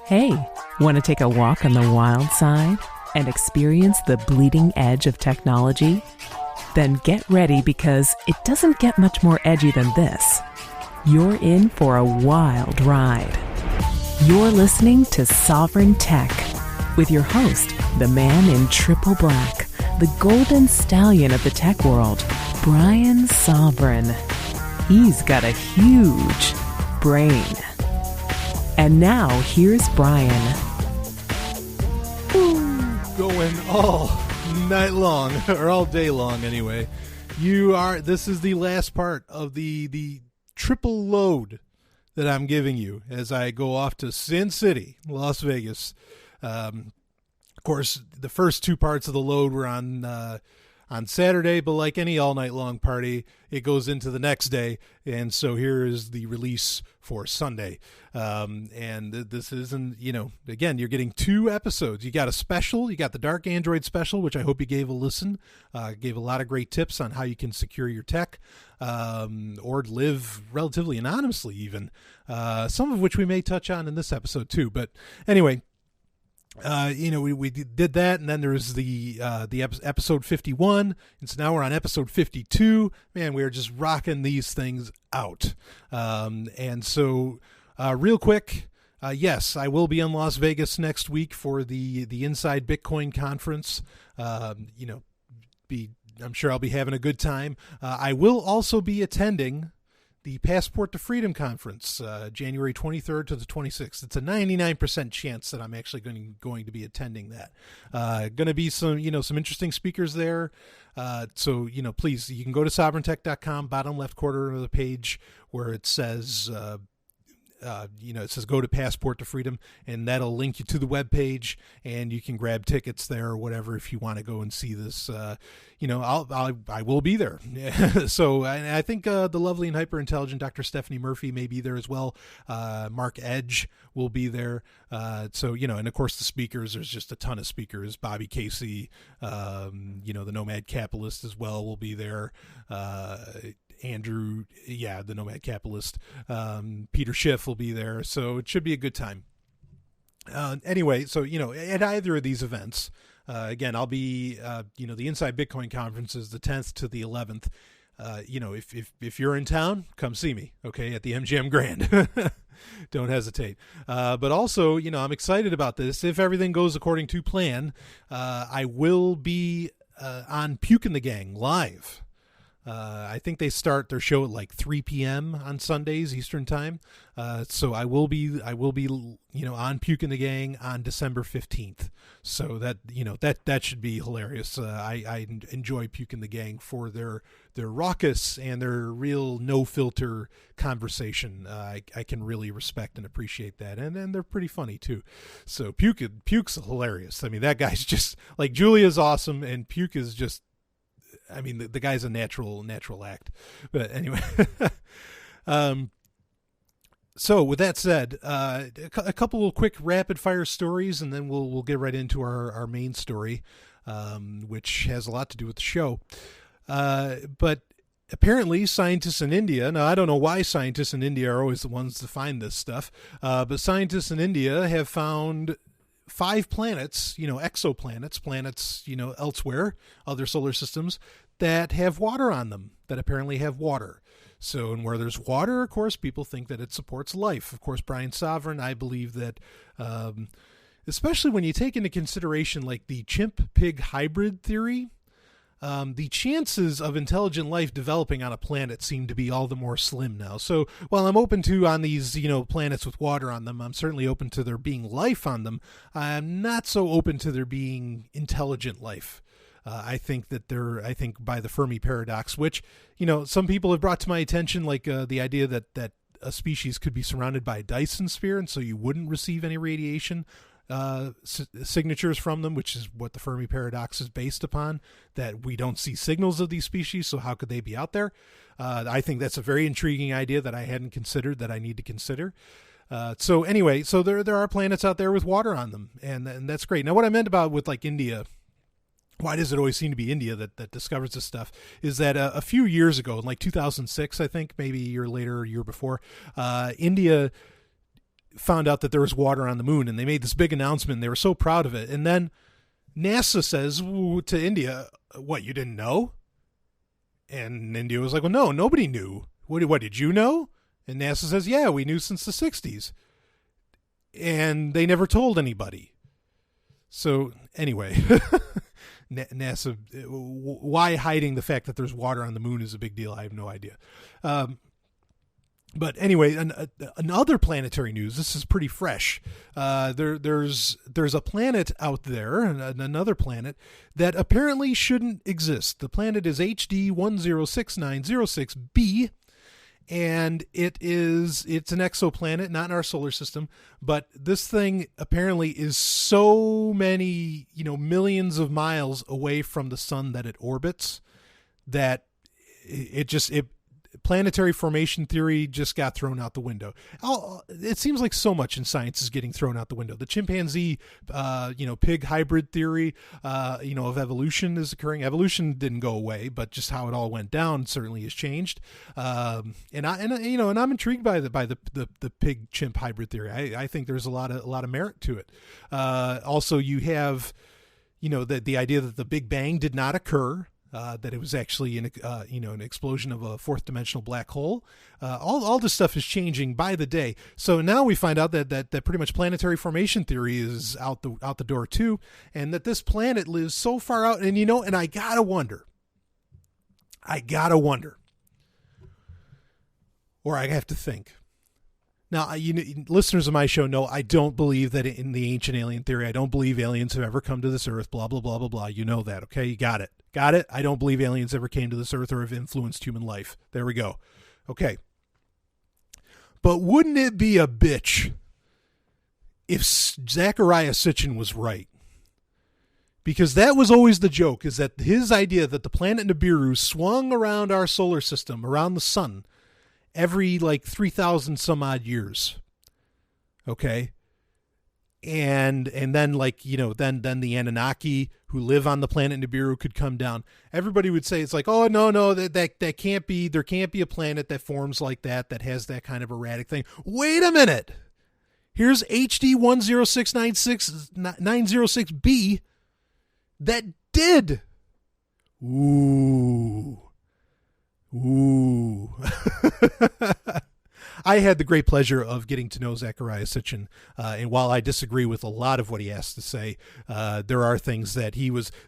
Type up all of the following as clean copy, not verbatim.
Hey, want to take a walk on the wild side and experience the bleeding edge of technology? Then get ready, because it doesn't get much more edgy than this. You're in for a wild ride. You're listening to Sovryn Tech with your host, the man in triple black, the golden stallion of the tech world, Brian Sovryn. He's got a huge brain. And now, here's Brian. Going all night long, or all day long anyway. This is the last part of the triple load that I'm giving you as I go off to Sin City, Las Vegas. Of course, the first two parts of the load were on Saturday, but like any all-night-long party, it goes into the next day, and so here is the release for Sunday. And this isn't, again, you're getting two episodes. You got a special, you got the Dark Android special, which I hope you gave a listen. Gave a lot of great tips on how you can secure your tech, or live relatively anonymously even, some of which we may touch on in this episode too. But anyway, we did that, and then there was the episode 51, and so now we're on episode 52. Man, we are just rocking these things out. And so, real quick, yes, I will be in Las Vegas next week for the Inside Bitcoin conference. I'm sure I'll be having a good time. I will also be attending the Passport to Freedom Conference, January 23rd to the 26th. It's a 99% chance that I'm actually going to be attending that. Going to be some interesting speakers there. So please, you can go to sovryntech.com, bottom left corner of the page where it says, it says go to Passport to Freedom, and that'll link you to the webpage, and you can grab tickets there or whatever if you want to go and see this. I will be there. So I think the lovely and hyper intelligent Dr. Stephanie Murphy may be there as well. Mark Edge will be there. And of course the speakers, there's just a ton of speakers. Bobby Casey, the Nomad Capitalist as well will be there. Andrew, the Nomad Capitalist, Peter Schiff will be there, so it should be a good time. Anyway, so at either of these events, again, I'll be the Inside Bitcoin conference is the 10th to the 11th. If you're in town, come see me, okay, at the MGM Grand. Don't hesitate. But also, I'm excited about this. If everything goes according to plan, I will be on Puke and the Gang live. I think they start their show at like 3 p.m. on Sundays Eastern time. So I will be on Puke and the Gang on December 15th. So that should be hilarious. I enjoy Puke and the Gang for their raucous and their real no filter conversation. I can really respect and appreciate that. And they're pretty funny too. So Puke's hilarious. I mean, that guy's just like, Julia's awesome, and Puke is just, the guy's a natural act. But anyway, so with that said, a couple of quick rapid fire stories, and then we'll get right into our main story, which has a lot to do with the show. But apparently scientists in India, now I don't know why scientists in India are always the ones to find this stuff, but scientists in India have found 5 planets, exoplanets, planets, elsewhere, other solar systems that have water on them, that apparently have water. So, and where there's water, of course, people think that it supports life. Of course, Brian Sovryn, I believe that, especially when you take into consideration like the chimp-pig hybrid theory, the chances of intelligent life developing on a planet seem to be all the more slim now. So while I'm open to on these, planets with water on them, I'm certainly open to there being life on them. I'm not so open to there being intelligent life. I think by the Fermi paradox, which, some people have brought to my attention, like the idea that a species could be surrounded by a Dyson sphere, and so you wouldn't receive any radiation signatures from them, which is what the Fermi paradox is based upon, that we don't see signals of these species, so how could they be out there? I think that's a very intriguing idea that I hadn't considered, that I need to consider. So anyway, so there are planets out there with water on them, and that's great. Now, what I meant about with like India, why does it always seem to be India that discovers this stuff, is that a few years ago, in like 2006, I think, maybe a year later, a year before, India found out that there was water on the moon, and they made this big announcement. And they were so proud of it. And then NASA says to India, "What, you didn't know?" And India was like, "Well, no, nobody knew. What did you know?" And NASA says, "Yeah, we knew since the 60s. And they never told anybody." So anyway, NASA, why hiding the fact that there's water on the moon is a big deal, I have no idea. But anyway, in other planetary news, this is pretty fresh. There's a planet out there, another planet, that apparently shouldn't exist. The planet is HD 106906b, and it's an exoplanet, not in our solar system, but this thing apparently is so many, millions of miles away from the sun that it orbits that planetary formation theory just got thrown out the window. It seems like so much in science is getting thrown out the window. The chimpanzee, pig hybrid theory, of evolution is occurring. Evolution didn't go away, but just how it all went down certainly has changed. And I'm intrigued by the pig chimp hybrid theory. I think there's a lot of merit to it. Also, you have, the idea that the Big Bang did not occur. That it was actually an explosion of a fourth dimensional black hole. All this stuff is changing by the day. So now we find out that pretty much planetary formation theory is out the door too, and that this planet lives so far out. And and I gotta wonder, or I have to think. Now, listeners of my show know I don't believe that in the ancient alien theory. I don't believe aliens have ever come to this earth, blah, blah, blah, blah, blah. You know that, okay? You got it. Got it? I don't believe aliens ever came to this earth or have influenced human life. There we go. Okay. But wouldn't it be a bitch if Zecharia Sitchin was right? Because that was always the joke, is that his idea that the planet Nibiru swung around our solar system, around the sun, every 3,000 some odd years. Okay. And then then the Anunnaki who live on the planet Nibiru could come down. Everybody would say, it's like, oh, no, that can't be, there can't be a planet that forms like that has that kind of erratic thing. Wait a minute. Here's HD 106906b that did. Ooh. I had the great pleasure of getting to know Zecharia Sitchin, and while I disagree with a lot of what he has to say, there are things that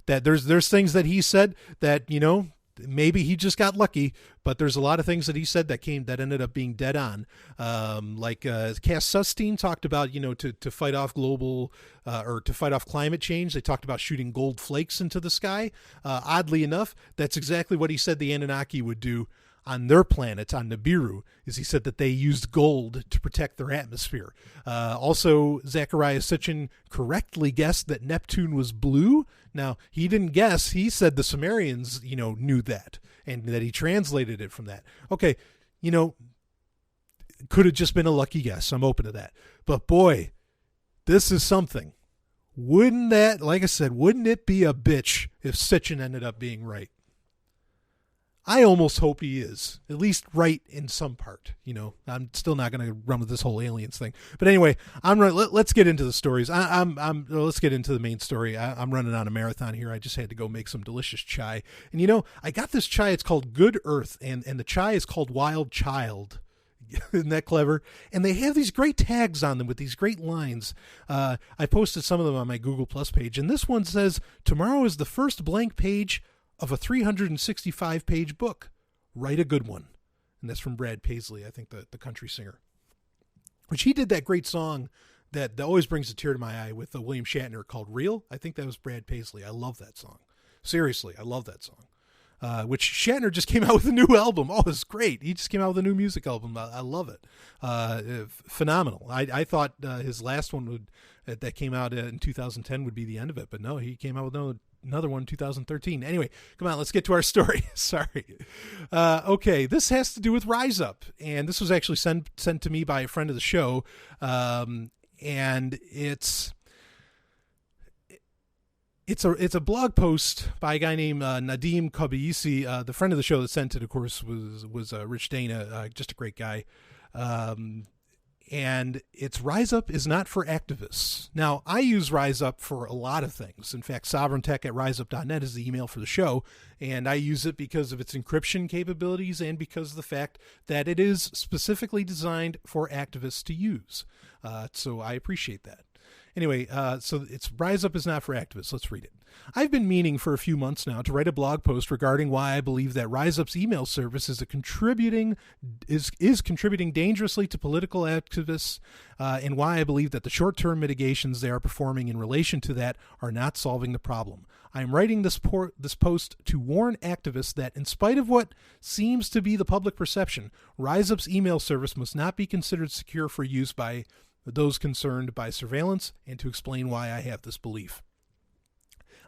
there's things that he said that maybe he just got lucky, but there's a lot of things that he said that ended up being dead on. Cass Sunstein talked about, to fight off global or to fight off climate change. They talked about shooting gold flakes into the sky. Oddly enough, that's exactly what he said the Anunnaki would do on their planet, on Nibiru, is he said that they used gold to protect their atmosphere. Also, Zecharia Sitchin correctly guessed that Neptune was blue. Now, he didn't guess. He said the Sumerians, knew that, and that he translated it from that. Okay, could have just been a lucky guess. I'm open to that. But boy, this is something. Wouldn't that, like I said, wouldn't it be a bitch if Sitchin ended up being right? I almost hope he is, at least right in some part. I'm still not going to run with this whole aliens thing. But anyway, let's get into the stories. Let's get into the main story. I'm running on a marathon here. I just had to go make some delicious chai. And I got this chai. It's called Good Earth, and the chai is called Wild Child. Isn't that clever? And they have these great tags on them with these great lines. I posted some of them on my Google Plus page, and this one says, "Tomorrow is the first blank page of a 365-page book. Write a good one." And that's from Brad Paisley, I think the country singer. Which he did that great song that always brings a tear to my eye with William Shatner called Real. I think that was Brad Paisley. I love that song. Seriously, I love that song. Which Shatner just came out with a new album. Oh, it's great. He just came out with a new music album. I love it. Phenomenal. I thought his last one that came out in 2010 would be the end of it. But no, he came out with another one in 2013. Anyway, come on, let's get to our story. Sorry. Okay, this has to do with Riseup, and this was actually sent to me by a friend of the show, and it's a blog post by a guy named Nadim Kobayashi. The friend of the show that sent it, of course, was Rich Dana, just a great guy. and it's Riseup is not for activists. Now, I use Riseup for a lot of things. In fact, sovereigntech@riseup.net is the email for the show, and I use it because of its encryption capabilities and because of the fact that it is specifically designed for activists to use. So I appreciate that. Anyway, so it's Riseup is not for activists. Let's read it. I've been meaning for a few months now to write a blog post regarding why I believe that Riseup's email service is contributing dangerously to political activists, and why I believe that the short-term mitigations they are performing in relation to that are not solving the problem. I am writing this post to warn activists that, in spite of what seems to be the public perception, Riseup's email service must not be considered secure for use by those concerned by surveillance, and to explain why I have this belief.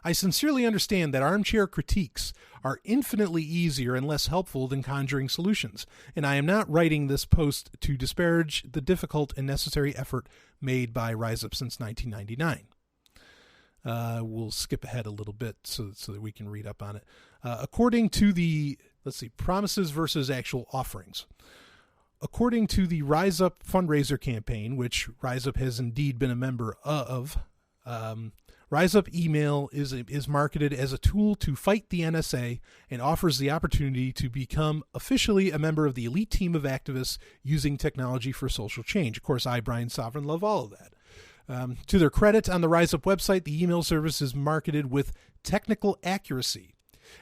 I sincerely understand that armchair critiques are infinitely easier and less helpful than conjuring solutions, and I am not writing this post to disparage the difficult and necessary effort made by Riseup since 1999. We'll skip ahead a little bit so that we can read up on it. According to the, promises versus actual offerings. According to the Riseup fundraiser campaign, which Riseup has indeed been a member of, Riseup email is marketed as a tool to fight the NSA and offers the opportunity to become officially a member of the elite team of activists using technology for social change. Of course, I, Brian Sovryn, love all of that. To their credit, on the Riseup website, the email service is marketed with technical accuracy,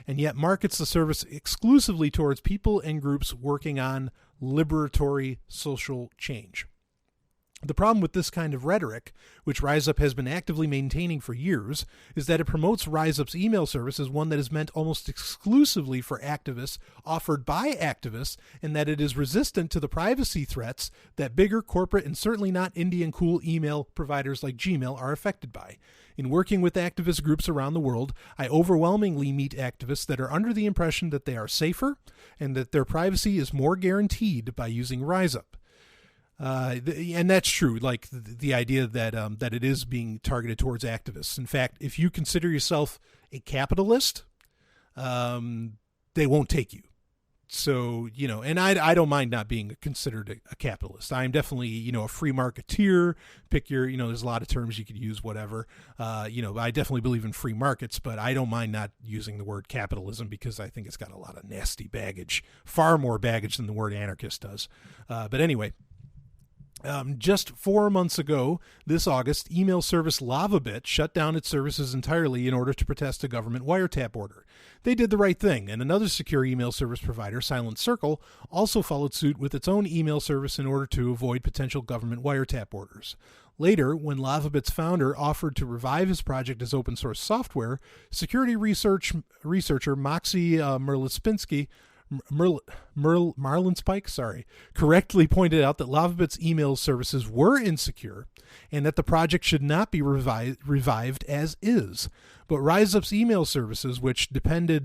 and yet markets the service exclusively towards people and groups working on liberatory social change. The problem with this kind of rhetoric, which Riseup has been actively maintaining for years, is that it promotes Riseup's email service as one that is meant almost exclusively for activists, offered by activists, and that it is resistant to the privacy threats that bigger corporate and certainly not indie and cool email providers like Gmail are affected by. In working with activist groups around the world, I overwhelmingly meet activists that are under the impression that they are safer and that their privacy is more guaranteed by using Riseup. And that's true, like the idea that that it is being targeted towards activists. In fact, if you consider yourself a capitalist, they won't take you. So, and I don't mind not being considered a capitalist. I'm definitely, a free marketeer. Pick your, there's a lot of terms you could use, whatever. I definitely believe in free markets, but I don't mind not using the word capitalism because I think it's got a lot of nasty baggage, far more baggage than the word anarchist does. But anyway. Just 4 months ago, this August, email service LavaBit shut down its services entirely in order to protest a government wiretap order. They did the right thing, and another secure email service provider, Silent Circle, also followed suit with its own email service in order to avoid potential government wiretap orders. Later, when LavaBit's founder offered to revive his project as open source software, security researcher Moxie Marlinspike, correctly pointed out that LavaBit's email services were insecure and that the project should not be revived as is. But Riseup's email services, which depend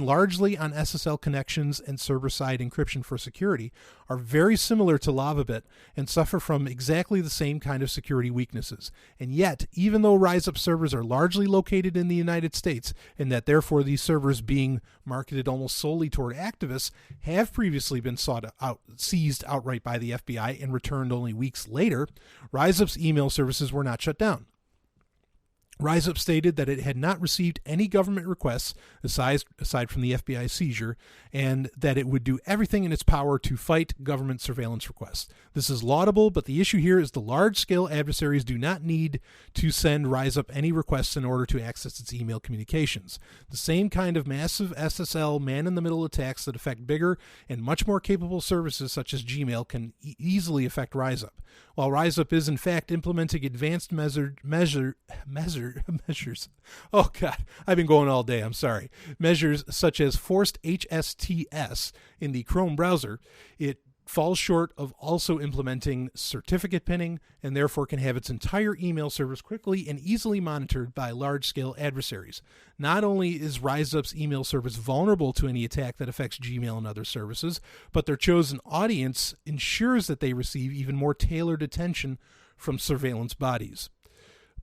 largely on SSL connections and server-side encryption for security, are very similar to LavaBit and suffer from exactly the same kind of security weaknesses. And yet, even though Riseup servers are largely located in the United States, and that therefore these servers being marketed almost solely toward activists have previously been seized outright by the FBI and returned only weeks later, Riseup's email services were not shut down. Riseup stated that it had not received any government requests aside from the FBI seizure, and that it would do everything in its power to fight government surveillance requests. This is laudable, but the issue here is the large-scale adversaries do not need to send Riseup any requests in order to access its email communications. The same kind of massive SSL man-in-the-middle attacks that affect bigger and much more capable services such as Gmail can easily affect Riseup. While Riseup is in fact implementing advanced measures. Oh God, I've been going all day. I'm sorry. Measures such as forced HSTS in the Chrome browser, it falls short of also implementing certificate pinning and therefore can have its entire email service quickly and easily monitored by large-scale adversaries. Not only is Riseup's email service vulnerable to any attack that affects Gmail and other services, but their chosen audience ensures that they receive even more tailored attention from surveillance bodies.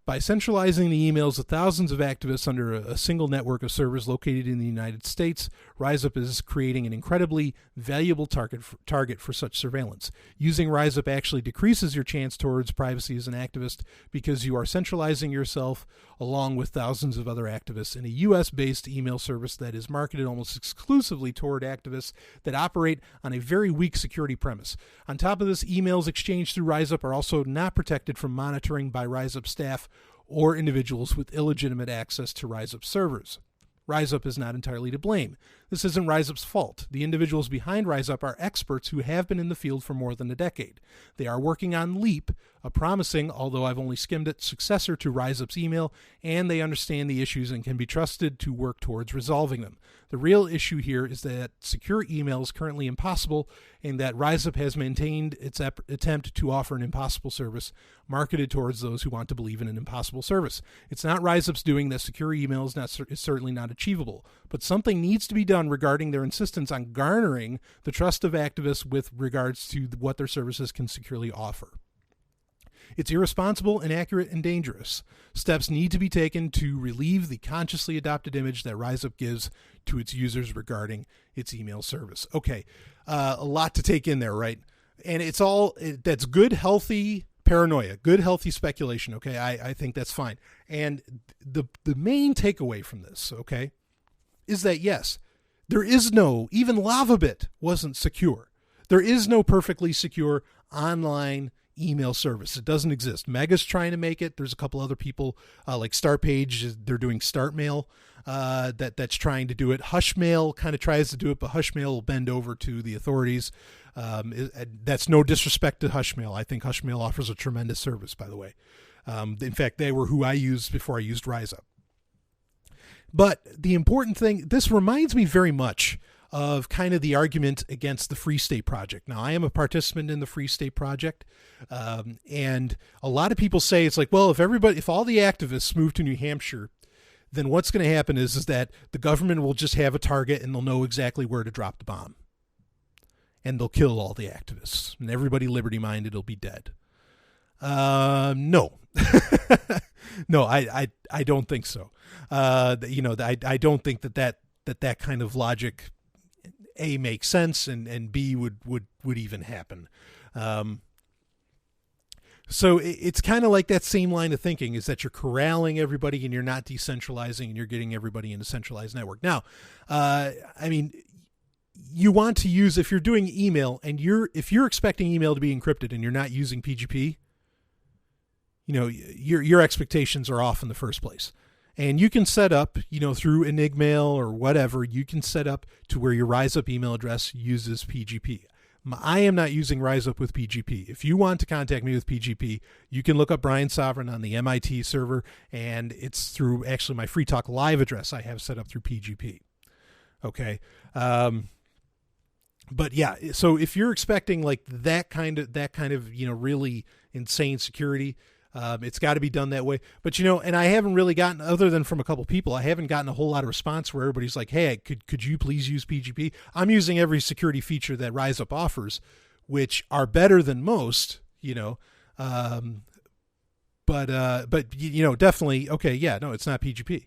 By centralizing the emails of thousands of activists under a single network of servers located in the United States, Riseup is creating an incredibly valuable target for such surveillance. Using Riseup actually decreases your chance towards privacy as an activist because you are centralizing yourself along with thousands of other activists in a U.S.-based email service that is marketed almost exclusively toward activists that operate on a very weak security premise. On top of this, emails exchanged through Riseup are also not protected from monitoring by Riseup staff or individuals with illegitimate access to Riseup servers. Riseup is not entirely to blame. This isn't Riseup's fault. The individuals behind Riseup are experts who have been in the field for more than a decade. They are working on Leap, a promising, although I've only skimmed it, successor to Riseup's email, and they understand the issues and can be trusted to work towards resolving them. The real issue here is that secure email is currently impossible, and that Riseup has maintained its attempt to offer an impossible service marketed towards those who want to believe in an impossible service. It's not Riseup's doing that secure email is certainly not achievable, but something needs to be done regarding their insistence on garnering the trust of activists with regards to what their services can securely offer. It's irresponsible, inaccurate, and dangerous. Steps need to be taken to relieve the consciously adopted image that Riseup gives to its users regarding its email service. Okay, a lot to take in there, right? And that's good, healthy paranoia, good, healthy speculation, okay? I think that's fine. And the main takeaway from this, okay, is that yes, there is no, even LavaBit wasn't secure. There is no perfectly secure online email service. It doesn't exist. Mega's trying to make it. There's a couple other people like Startpage. They're doing StartMail that's trying to do it. Hushmail kind of tries to do it, but Hushmail will bend over to the authorities. That's no disrespect to Hushmail. I think Hushmail offers a tremendous service, by the way. In fact, they were who I used before I used Riseup. But the important thing, this reminds me very much of kind of the argument against the Free State Project. Now, I am a participant in the Free State Project, and a lot of people say it's like, well, if all the activists move to New Hampshire, then what's going to happen is that the government will just have a target and they'll know exactly where to drop the bomb. And they'll kill all the activists. And everybody liberty-minded will be dead. No. No, I don't think so. I don't think that kind of logic, A, makes sense, and B, would even happen. So it's kind of like that same line of thinking, is that you're corralling everybody and you're not decentralizing and you're getting everybody in a centralized network. Now, you want to use, if you're doing email and if you're expecting email to be encrypted and you're not using PGP, your expectations are off in the first place. And you can set up, through Enigmail or whatever, you can set up to where your Riseup email address uses PGP. I am not using Riseup with PGP. If you want to contact me with PGP, you can look up Brian Sovryn on the MIT server, and it's through actually my Free Talk Live address I have set up through PGP. Okay. But yeah, so if you're expecting like that kind of really insane security, it's got to be done that way. But, and I haven't really gotten, other than from a couple people, I haven't gotten a whole lot of response where everybody's like, hey, could you please use PGP? I'm using every security feature that Riseup offers, which are better than most, but definitely, okay, yeah, no, it's not PGP.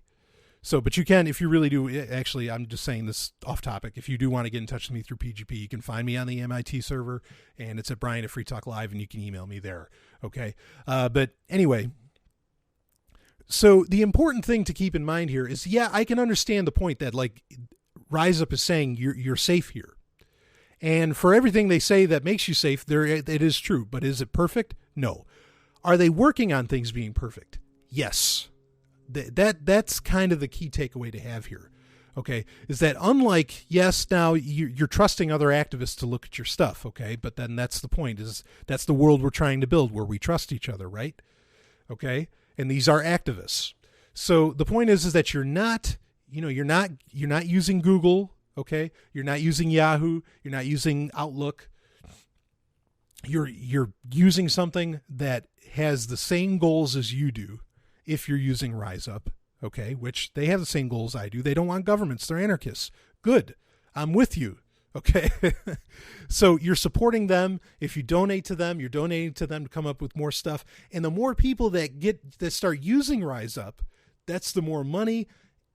So, but you can, if you really do, actually, I'm just saying this off topic. If you do want to get in touch with me through PGP, you can find me on the MIT server, and it's at Brian at Free Talk Live, and you can email me there. Okay. But anyway, so the important thing to keep in mind here is, yeah, I can understand the point that like Riseup is saying you're safe here. And for everything they say that makes you safe, it is true. But is it perfect? No. Are they working on things being perfect? Yes. That's kind of the key takeaway to have here, okay, is that unlike, yes, now you're trusting other activists to look at your stuff, okay, but then that's the point, is that's the world we're trying to build, where we trust each other, right? Okay, and these are activists. So the point is that you're not using Google, okay, you're not using Yahoo, you're not using Outlook, you're using something that has the same goals as you do. If you're using Riseup, okay, which they have the same goals I do. They don't want governments. They're anarchists. Good. I'm with you. Okay. So you're supporting them. If you donate to them, you're donating to them to come up with more stuff. And the more people that start using Riseup, that's the more money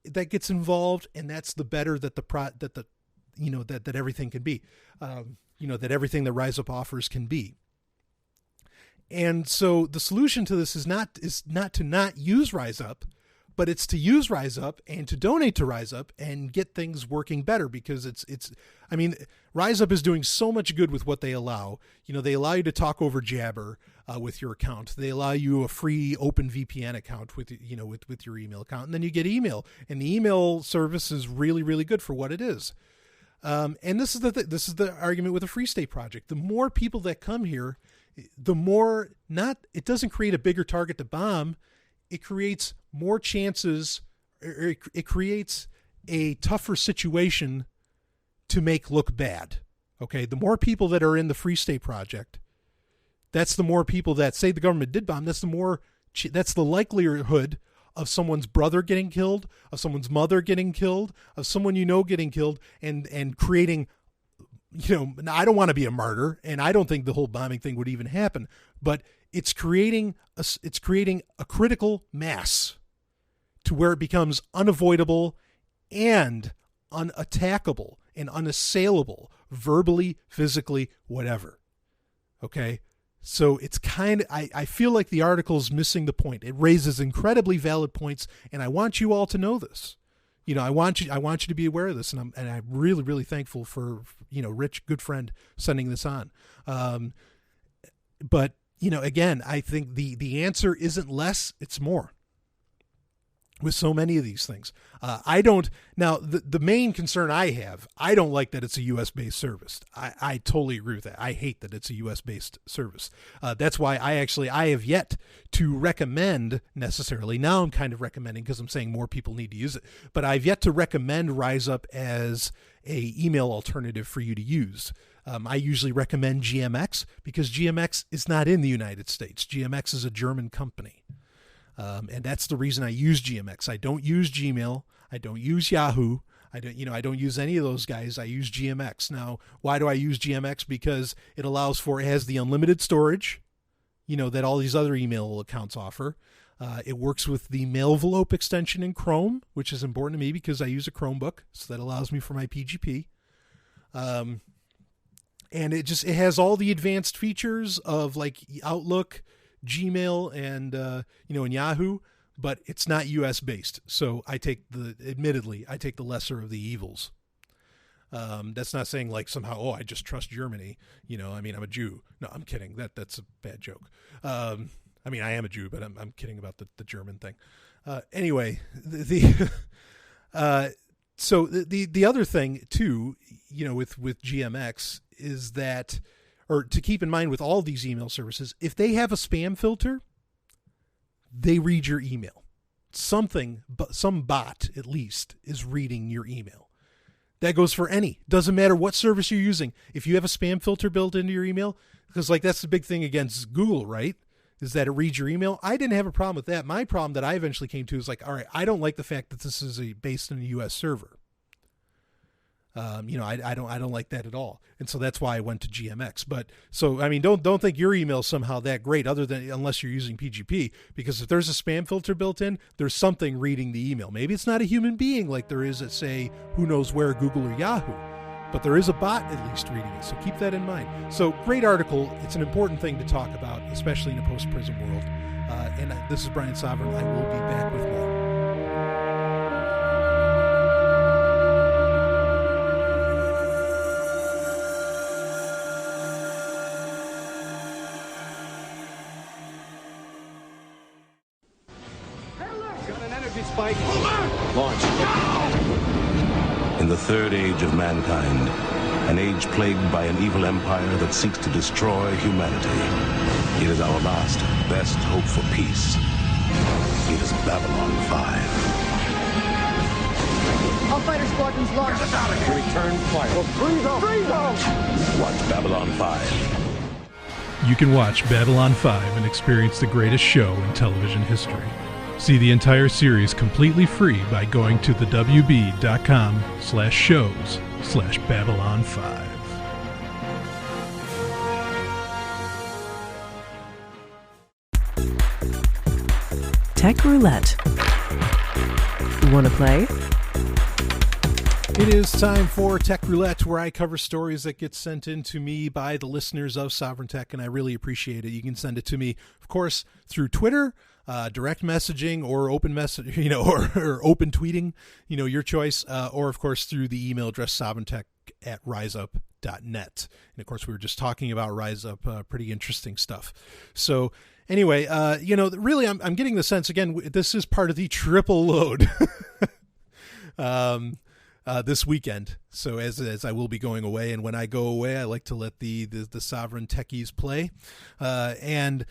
that gets involved, and that's the better that that everything can be. That everything that Riseup offers can be. And so the solution to this is not to not use Riseup, but it's to use Riseup and to donate to Riseup and get things working better, because Riseup is doing so much good with what they allow. They allow you to talk over Jabber with your account. They allow you a free open VPN account with your email account, and then you get email. And the email service is really, really good for what it is. And this is the argument with the Free State Project. The more people that come here, the more it doesn't create a bigger target to bomb. It creates more chances, or it creates a tougher situation to make look bad. Okay, the more people that are in the Free State Project, that's the more people that say the government did bomb. That's the likelihood of someone's brother getting killed, of someone's mother getting killed, of someone getting killed, and creating. I don't want to be a martyr, and I don't think the whole bombing thing would even happen, but it's creating a critical mass to where it becomes unavoidable and unattackable and unassailable, verbally, physically, whatever. Okay? So it's I feel like the article is missing the point. It raises incredibly valid points, and I want you all to know this. I want you to be aware of this, and I'm really, really thankful for, Rich, good friend, sending this on. But again, I think the answer isn't less, it's more. With so many of these things, the main concern I have, I don't like that it's a U.S. based service. I totally agree with that. I hate that it's a U.S. based service. That's why I have yet to recommend necessarily. Now I'm kind of recommending, because I'm saying more people need to use it, but I've yet to recommend Riseup as a email alternative for you to use. I usually recommend GMX, because GMX is not in the United States. GMX is a German company. And that's the reason I use GMX. I don't use Gmail. I don't use Yahoo. I don't use any of those guys. I use GMX. Now, why do I use GMX? Because it has the unlimited storage, that all these other email accounts offer. It works with the Mailvelope extension in Chrome, which is important to me because I use a Chromebook, so that allows me for my PGP. And it has all the advanced features of like Outlook, Gmail, and and Yahoo, but it's not US based. So admittedly I take the lesser of the evils. That's not saying like somehow, I just trust Germany. I'm a Jew. No, I'm kidding. That's a bad joke. I am a Jew, but I'm kidding about the German thing. Anyway, so the other thing too, with GMX is that, or to keep in mind with all these email services, if they have a spam filter, they read your email. Some bot at least is reading your email. That goes for doesn't matter what service you're using. If you have a spam filter built into your email, because that's the big thing against Google, right? Is that it reads your email. I didn't have a problem with that. My problem that I eventually came to is all right, I don't like the fact that this is based on a US server. I don't like that at all. And so that's why I went to GMX. But so, don't think your email is somehow that great unless you're using PGP, because if there's a spam filter built in, there's something reading the email. Maybe it's not a human being like there is at, say, who knows where, Google or Yahoo, but there is a bot at least reading it. So keep that in mind. So great article. It's an important thing to talk about, especially in a post-prison world. And this is Brian Sovryn. I will be back with more. Launch. In the third age of mankind, an age plagued by an evil empire that seeks to destroy humanity, it is our last, best hope for peace. It is Babylon 5. All fighter squadrons launched. Get us out of here. Return fire. Well, freeze off. Watch Babylon 5. You can watch Babylon 5 and experience the greatest show in television history. See the entire series completely free by going to thewb.com/shows/. patreon.com/Babylon5. Tech Roulette. Want to play? It is time for Tech Roulette, where I cover stories that get sent in to me by the listeners of Sovryn Tech, and I really appreciate it. You can send it to me, of course, through Twitter, direct messaging, or open message, or open tweeting, your choice, or of course through the email address sovereigntech@riseup.net. And of course, we were just talking about Riseup, pretty interesting stuff. So anyway, really, I'm getting the sense again. This is part of the triple load. This weekend. So as I will be going away, and when I go away, I like to let the Sovryn techies play. I'm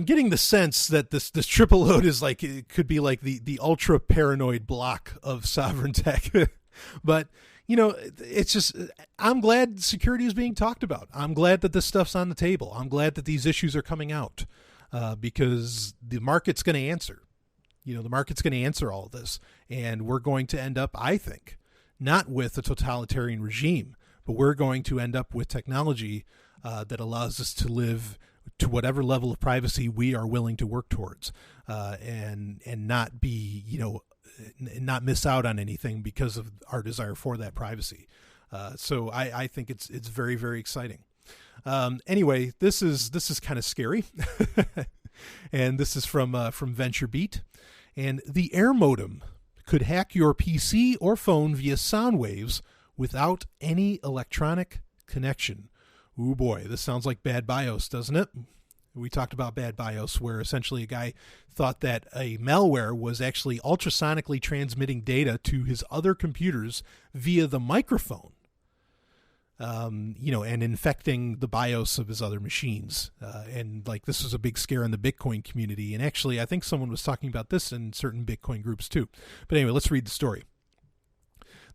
getting the sense that this triple load is like, it could be like the ultra paranoid block of Sovryn Tech. But, it's just, I'm glad security is being talked about. I'm glad that this stuff's on the table. I'm glad that these issues are coming out, because the market's going to answer. The market's going to answer all of this, and we're going to end up, I think, not with a totalitarian regime, but we're going to end up with technology that allows us to live to whatever level of privacy we are willing to work towards, and not be, not miss out on anything because of our desire for that privacy. So I think it's very, very exciting. Anyway, this is kind of scary, and this is from VentureBeat. And the Air Modem could hack your PC or phone via sound waves without any electronic connection. Ooh boy, this sounds like bad BIOS, doesn't it? We talked about bad BIOS, where essentially a guy thought that a malware was actually ultrasonically transmitting data to his other computers via the microphone. And infecting the BIOS of his other machines. And this was a big scare in the Bitcoin community. And actually, I think someone was talking about this in certain Bitcoin groups too. But anyway, let's read the story.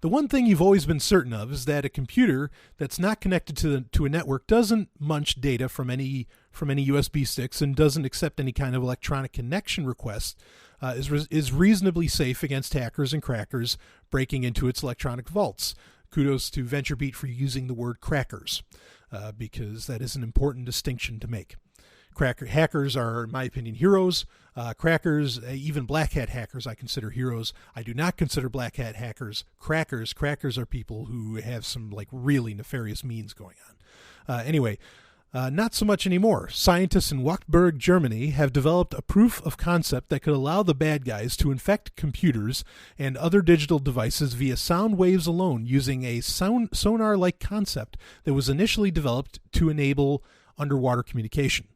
The one thing you've always been certain of is that a computer that's not connected to a network doesn't munch data from any USB sticks and doesn't accept any kind of electronic connection request, is reasonably safe against hackers and crackers breaking into its electronic vaults. Kudos to VentureBeat for using the word crackers, because that is an important distinction to make. Hackers are, in my opinion, heroes. Crackers, even black hat hackers, I consider heroes. I do not consider black hat hackers crackers. Crackers are people who have some really nefarious means going on. Anyway, not so much anymore. Scientists in Wartburg, Germany, have developed a proof of concept that could allow the bad guys to infect computers and other digital devices via sound waves alone, using a sonar-like concept that was initially developed to enable underwater communication.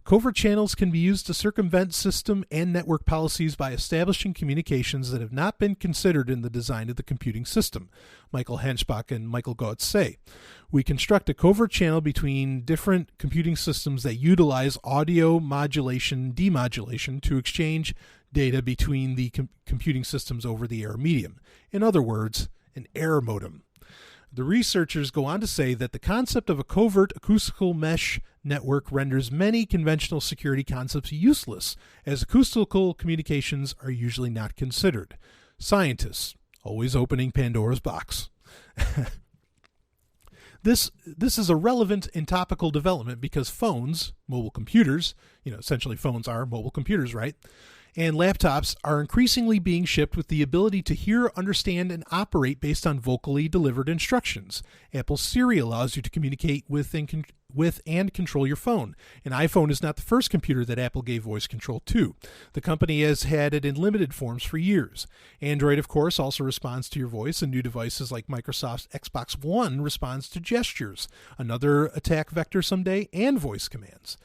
Covert channels can be used to circumvent system and network policies by establishing communications that have not been considered in the design of the computing system, Michael Henschbach and Michael Gautz say. We construct a covert channel between different computing systems that utilize audio modulation, demodulation to exchange data between the computing systems over the air medium. In other words, an air modem. The researchers go on to say that the concept of a covert acoustical mesh network renders many conventional security concepts useless, as acoustical communications are usually not considered. Scientists, always opening Pandora's box. This is a relevant and topical development because phones, mobile computers, essentially phones are mobile computers, right? And laptops are increasingly being shipped with the ability to hear, understand, and operate based on vocally delivered instructions. Apple's Siri allows you to communicate with and control your phone. An iPhone is not the first computer that Apple gave voice control to. The company has had it in limited forms for years. Android, of course, also responds to your voice, and new devices like Microsoft's Xbox One responds to gestures, another attack vector someday, and voice commands.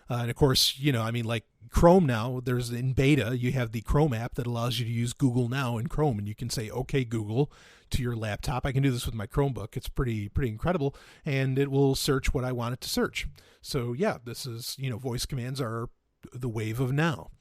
And of course, like Chrome now, there's in beta, you have the Chrome app that allows you to use Google Now in Chrome, and you can say, okay, Google, to your laptop. I can do this with my Chromebook. It's pretty incredible, and it will search what I want it to search. So yeah, this is, voice commands are the wave of now.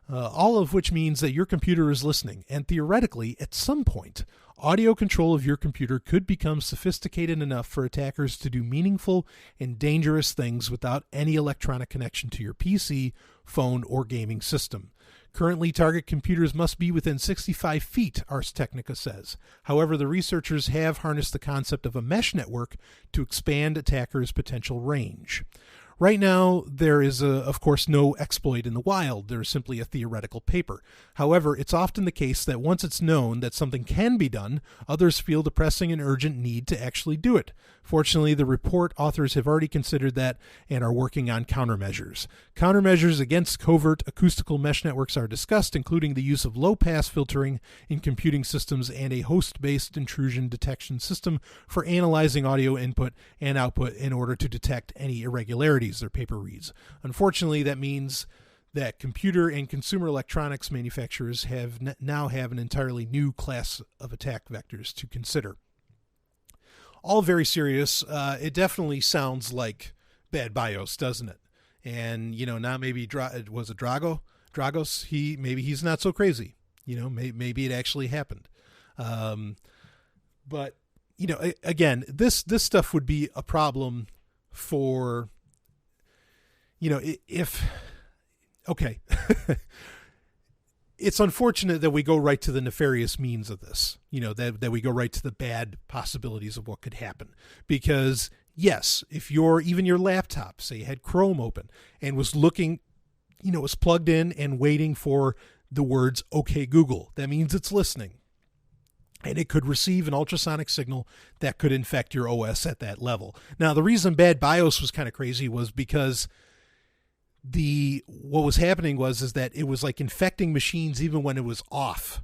All of which means that your computer is listening, and theoretically, at some point, audio control of your computer could become sophisticated enough for attackers to do meaningful and dangerous things without any electronic connection to your PC, phone, or gaming system. Currently, target computers must be within 65 feet, Ars Technica says. However, the researchers have harnessed the concept of a mesh network to expand attackers' potential range. Right now, there is, of course, no exploit in the wild. There is simply a theoretical paper. However, it's often the case that once it's known that something can be done, others feel the pressing and urgent need to actually do it. Fortunately, the report authors have already considered that and are working on countermeasures. Countermeasures against covert acoustical mesh networks are discussed, including the use of low-pass filtering in computing systems and a host-based intrusion detection system for analyzing audio input and output in order to detect any irregularities, their paper reads. Unfortunately, that means that computer and consumer electronics manufacturers now have an entirely new class of attack vectors to consider. All very serious. It definitely sounds like bad BIOS, doesn't it? And, now maybe, was it Dragos? Maybe he's not so crazy. Maybe it actually happened. But, again, this stuff would be a problem for, okay. It's unfortunate that we go right to the nefarious means of this, that we go right to the bad possibilities of what could happen. Because, yes, if even your laptop, say, had Chrome open and was looking, was plugged in and waiting for the words, "Okay, Google," that means it's listening. And it could receive an ultrasonic signal that could infect your OS at that level. Now, the reason bad BIOS was kind of crazy was because what was happening is that it was like infecting machines even when it was off.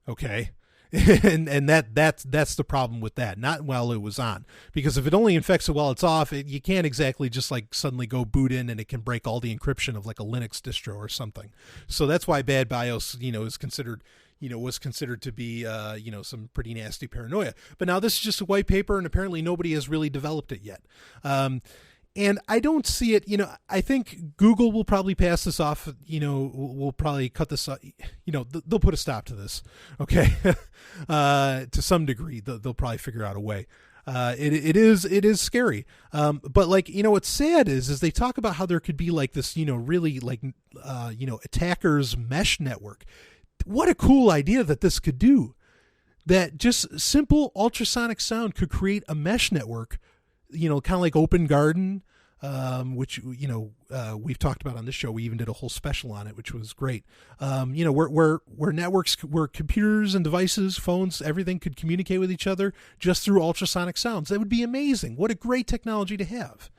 Okay. and that's the problem with that, not while it was on, because if it only infects it while it's off, you can't exactly just like suddenly go boot in and it can break all the encryption of like a Linux distro or something. So that's why bad BIOS, is considered, was considered to be, some pretty nasty paranoia. But now this is just a white paper, and apparently nobody has really developed it yet. And I don't see it, I think Google will probably pass this off, will probably cut this, they'll put a stop to this, okay? To some degree, they'll probably figure out a way. It is scary. But like, what's sad is they talk about how there could be like this, really like, attackers mesh network. What a cool idea that this could do. That just simple ultrasonic sound could create a mesh network, kind of like Open Garden, which, we've talked about on this show. We even did a whole special on it, which was great. Where networks, where computers and devices, phones, everything could communicate with each other just through ultrasonic sounds. That would be amazing. What a great technology to have,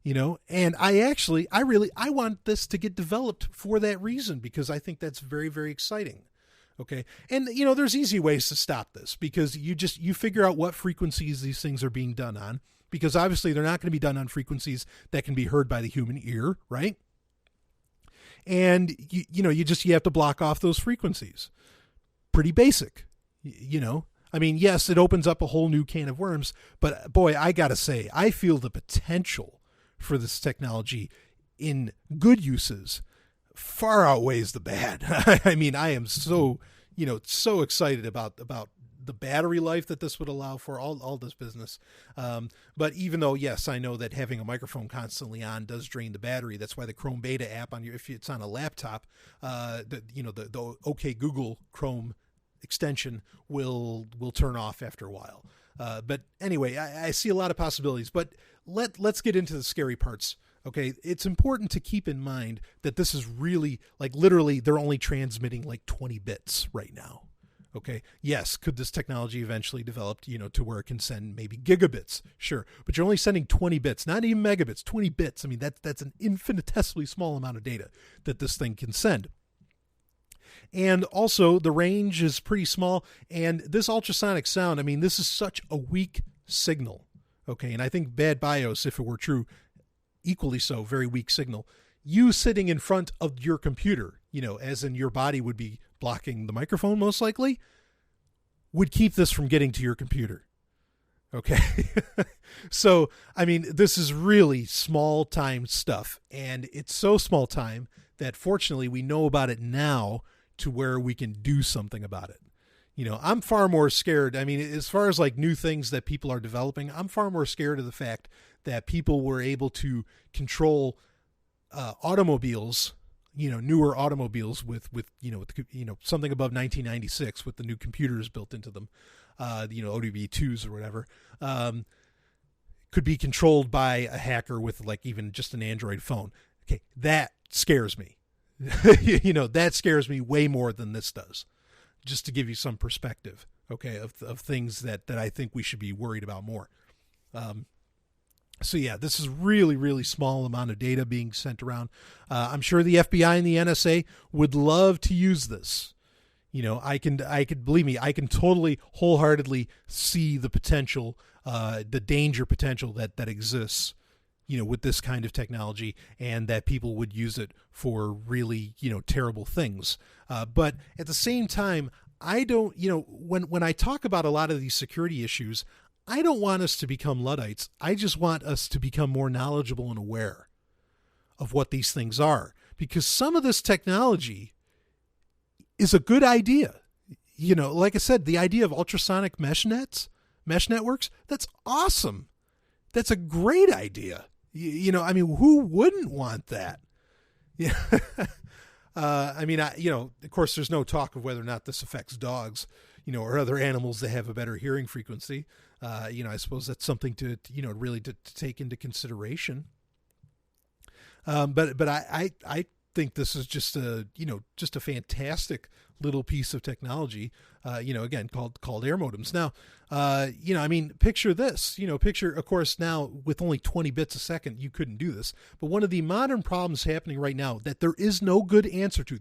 and I want this to get developed for that reason, because I think that's very, very exciting. Okay. And, there's easy ways to stop this, because you figure out what frequencies these things are being done on, because obviously they're not going to be done on frequencies that can be heard by the human ear, right? And, you have to block off those frequencies. Pretty basic, I mean, yes, it opens up a whole new can of worms, but boy, I got to say, I feel the potential for this technology in good uses far outweighs the bad. I mean, I am so excited about the battery life that this would allow for, all this business. But even though, yes, I know that having a microphone constantly on does drain the battery. That's why the Chrome Beta app if it's on a laptop, the OK Google Chrome extension will turn off after a while. But anyway, I see a lot of possibilities, but let's get into the scary parts. Okay, it's important to keep in mind that this is really, like, literally they're only transmitting like 20 bits right now. Okay, yes, could this technology eventually develop, to where it can send maybe gigabits? Sure, but you're only sending 20 bits, not even megabits, 20 bits. I mean, that's an infinitesimally small amount of data that this thing can send. And also, the range is pretty small, and this ultrasonic sound, I mean, this is such a weak signal. Okay, and I think bad BIOS, if it were true, equally so, very weak signal. You sitting in front of your computer, as in your body would be blocking the microphone most likely, would keep this from getting to your computer. Okay. So, I mean, this is really small time stuff, and it's so small time that fortunately we know about it now to where we can do something about it. I'm far more scared. I mean, as far as like new things that people are developing, I'm far more scared of the fact that people were able to control automobiles, newer automobiles with something above 1996 with the new computers built into them, ODB2s or whatever, could be controlled by a hacker with like even just an Android phone. Okay, that scares me. That scares me way more than this does. Just to give you some perspective, okay, of things that I think we should be worried about more. So yeah, this is really, really small amount of data being sent around. I'm sure the FBI and the NSA would love to use this. I can believe me, I can totally wholeheartedly see the potential, the danger potential that exists, with this kind of technology, and that people would use it for really, terrible things. But at the same time, I don't, when I talk about a lot of these security issues, I don't want us to become Luddites. I just want us to become more knowledgeable and aware of what these things are, because some of this technology is a good idea. Like I said, the idea of ultrasonic mesh networks, that's awesome. That's a great idea. Who wouldn't want that? Yeah. Of course, there's no talk of whether or not this affects dogs, or other animals that have a better hearing frequency. I suppose that's something to really to take into consideration. But I think this is just a fantastic little piece of technology, again, called Air Modems. Now, picture this, of course, now with only 20 bits a second, you couldn't do this. But one of the modern problems happening right now that there is no good answer to,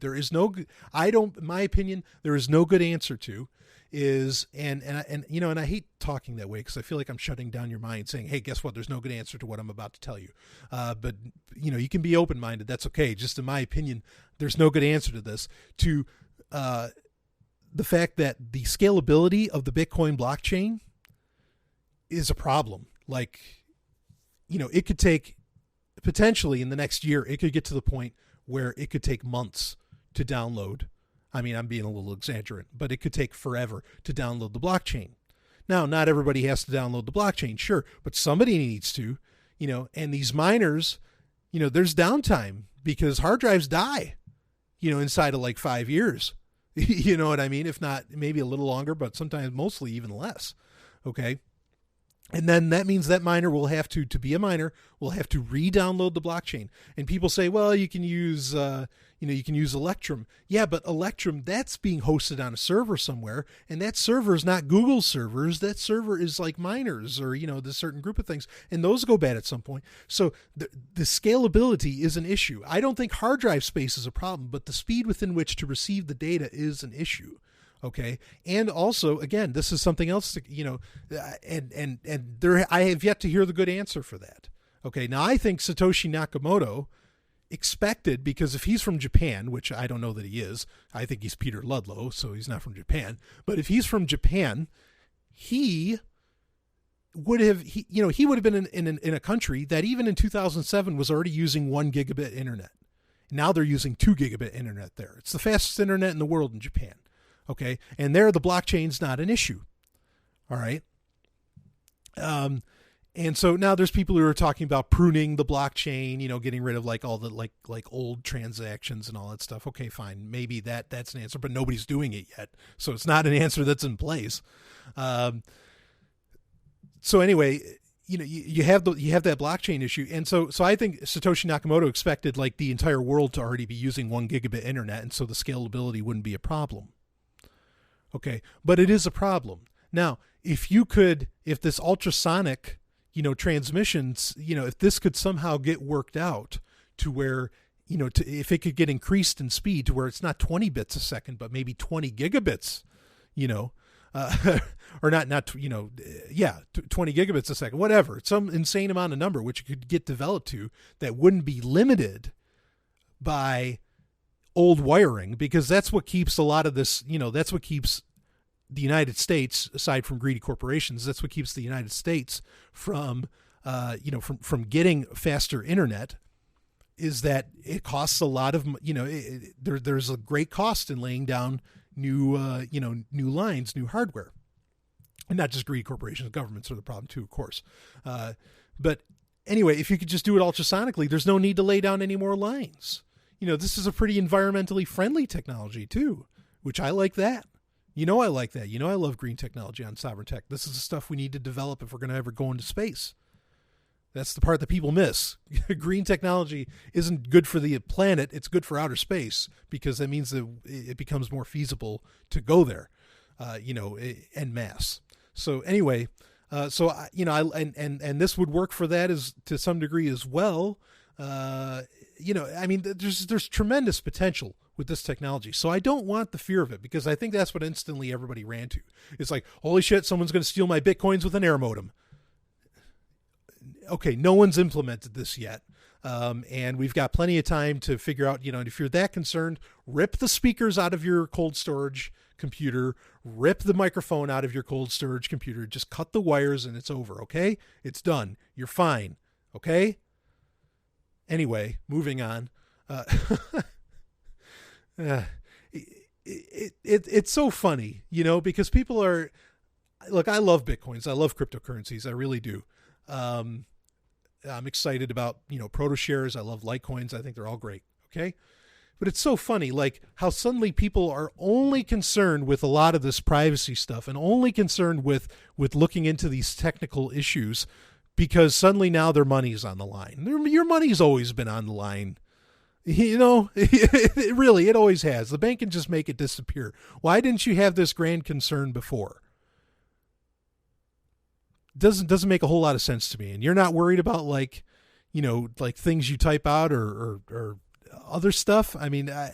in my opinion, there is no good answer to, is, and I hate talking that way because I feel like I'm shutting down your mind saying, hey, guess what? There's no good answer to what I'm about to tell you. But you can be open-minded. That's okay. Just in my opinion, there's no good answer to this, to the fact that the scalability of the Bitcoin blockchain is a problem. Like, it could take, potentially in the next year, it could get to the point where it could take months to download. I'm being a little exaggerant, but it could take forever to download the blockchain. Now, not everybody has to download the blockchain, sure, but somebody needs to, and these miners, there's downtime because hard drives die, inside of like 5 years. You know what I mean? If not, maybe a little longer, but sometimes mostly even less. Okay. And then that means that miner will have to be a miner, will have to re-download the blockchain. And people say, well, you can use, you can use Electrum. Yeah, but Electrum, that's being hosted on a server somewhere. And that server is not Google's servers. That server is like miners or, the certain group of things. And those go bad at some point. So the scalability is an issue. I don't think hard drive space is a problem, but the speed within which to receive the data is an issue. Okay. And also, again, this is something else, and there, I have yet to hear the good answer for that. Okay. Now I think Satoshi Nakamoto expected, because if he's from Japan, which I don't know that he is, I think he's Peter Ludlow, so he's not from Japan, but if he's from Japan, he would have been in a country that even in 2007 was already using 1 gigabit internet. Now they're using 2 gigabit internet there. It's the fastest internet in the world in Japan. Okay. And there, the blockchain's not an issue. All right. And so now there's people who are talking about pruning the blockchain, getting rid of like all the like old transactions and all that stuff. Okay, fine. Maybe that's an answer, but nobody's doing it yet. So it's not an answer that's in place. So anyway, you have that blockchain issue. And so I think Satoshi Nakamoto expected like the entire world to already be using 1 gigabit internet. And so the scalability wouldn't be a problem. Okay. But it is a problem. Now, if this ultrasonic, transmissions, if this could somehow get worked out to where, if it could get increased in speed to where it's not 20 bits a second, but maybe 20 gigabits, or not, 20 gigabits a second, whatever, some insane amount of number, which could get developed to that wouldn't be limited by old wiring, because that's what keeps a lot of this, that's what keeps the United States, aside from greedy corporations, that's what keeps the United States from getting faster internet, is that it costs a lot of, there's a great cost in laying down new lines, new hardware, and not just greedy corporations, governments are the problem too, of course. But anyway, if you could just do it ultrasonically, there's no need to lay down any more lines. this is a pretty environmentally friendly technology too, which I like that. I like that. I love green technology on Sovryn Tech. This is the stuff we need to develop if we're going to ever go into space. That's the part that people miss. Green technology isn't good for the planet. It's good for outer space because that means that it becomes more feasible to go there, en masse. So anyway, and this would work for that as to some degree as well. There's tremendous potential with this technology. So I don't want the fear of it because I think that's what instantly everybody ran to. It's like, holy shit, someone's going to steal my Bitcoins with an Air Modem. Okay, no one's implemented this yet. And we've got plenty of time to figure out, if you're that concerned, rip the speakers out of your cold storage computer, rip the microphone out of your cold storage computer, just cut the wires and it's over, okay? It's done. You're fine, okay? Anyway, moving on. It's so funny, because people are, look, I love Bitcoins. I love cryptocurrencies. I really do. I'm excited about, ProtoShares. I love Litecoins. I think they're all great. Okay. But it's so funny, like how suddenly people are only concerned with a lot of this privacy stuff and only concerned with looking into these technical issues because suddenly now their money's on the line. Your money's always been on the line. It always has. The bank can just make it disappear. Why didn't you have this grand concern before? Doesn't make a whole lot of sense to me. And you're not worried about like things you type out or other stuff. I mean, I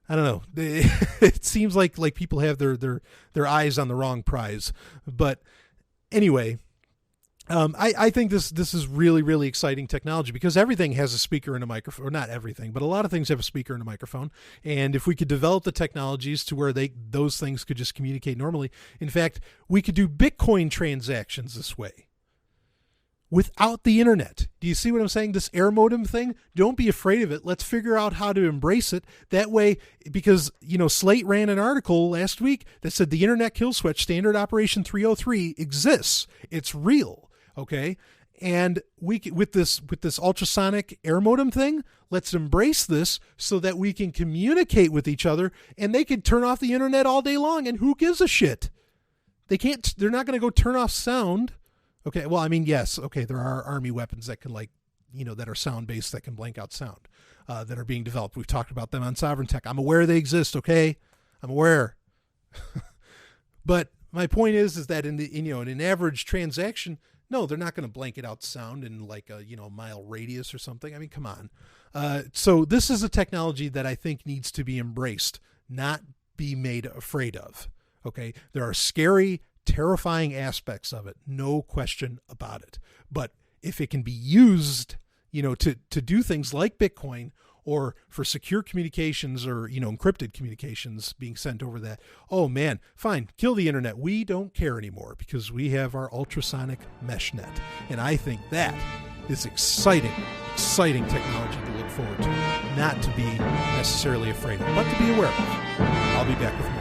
don't know. It seems like people have their eyes on the wrong prize. But anyway, I think this is really, really exciting technology because everything has a speaker and a microphone, or not everything, but a lot of things have a speaker and a microphone. And if we could develop the technologies to where those things could just communicate normally, in fact, we could do Bitcoin transactions this way without the internet. Do you see what I'm saying? This Air Modem thing, don't be afraid of it. Let's figure out how to embrace it. That way, because, Slate ran an article last week that said the Internet Kill Switch Standard Operation 303 exists. It's real. Okay. And with this ultrasonic Air Modem thing, let's embrace this so that we can communicate with each other and they can turn off the internet all day long. And who gives a shit? They're not going to go turn off sound. Okay. Well, I mean, yes. Okay. There are army weapons that can that are sound based that can blank out sound, that are being developed. We've talked about them on Sovryn Tech. I'm aware they exist. Okay. I'm aware. But my point is that in an average transaction, no, they're not going to blanket out sound in like a mile radius or something. I mean, come on. So this is a technology that I think needs to be embraced, not be made afraid of. Okay, there are scary, terrifying aspects of it, no question about it. But if it can be used, to do things like Bitcoin or for secure communications or, encrypted communications being sent over that, oh man, fine, kill the internet. We don't care anymore because we have our ultrasonic mesh net. And I think that is exciting technology to look forward to, not to be necessarily afraid of, but to be aware of. I'll be back with more.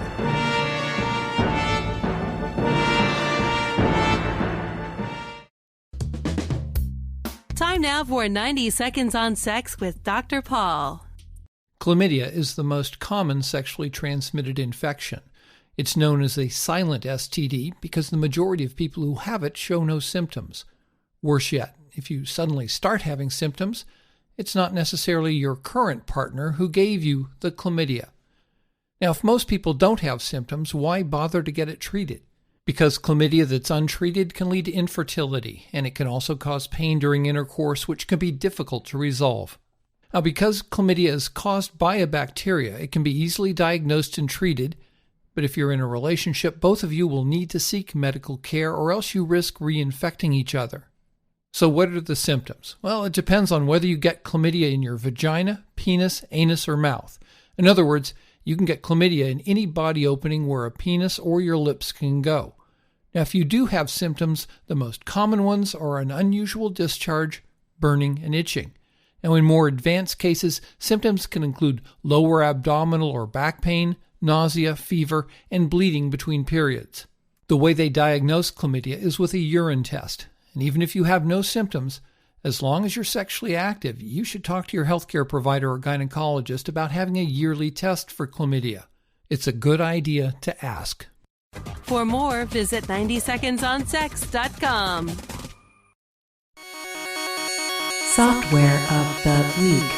Time now for 90 Seconds on Sex with Dr. Paul. Chlamydia is the most common sexually transmitted infection. It's known as a silent STD because the majority of people who have it show no symptoms. Worse yet, if you suddenly start having symptoms, it's not necessarily your current partner who gave you the chlamydia. Now, if most people don't have symptoms, why bother to get it treated? Because chlamydia that's untreated can lead to infertility, and it can also cause pain during intercourse, which can be difficult to resolve. Now, because chlamydia is caused by a bacteria, it can be easily diagnosed and treated, but if you're in a relationship, both of you will need to seek medical care or else you risk reinfecting each other. So what are the symptoms? Well, it depends on whether you get chlamydia in your vagina, penis, anus, or mouth. In other words, you can get chlamydia in any body opening where a penis or your lips can go. Now, if you do have symptoms, the most common ones are an unusual discharge, burning, and itching. Now, in more advanced cases, symptoms can include lower abdominal or back pain, nausea, fever, and bleeding between periods. The way they diagnose chlamydia is with a urine test, and even if you have no symptoms, As long as you're sexually active, you should talk to your healthcare provider or gynecologist about having a yearly test for chlamydia. It's a good idea to ask. For more, visit 90secondsonsex.com. Software of the Week.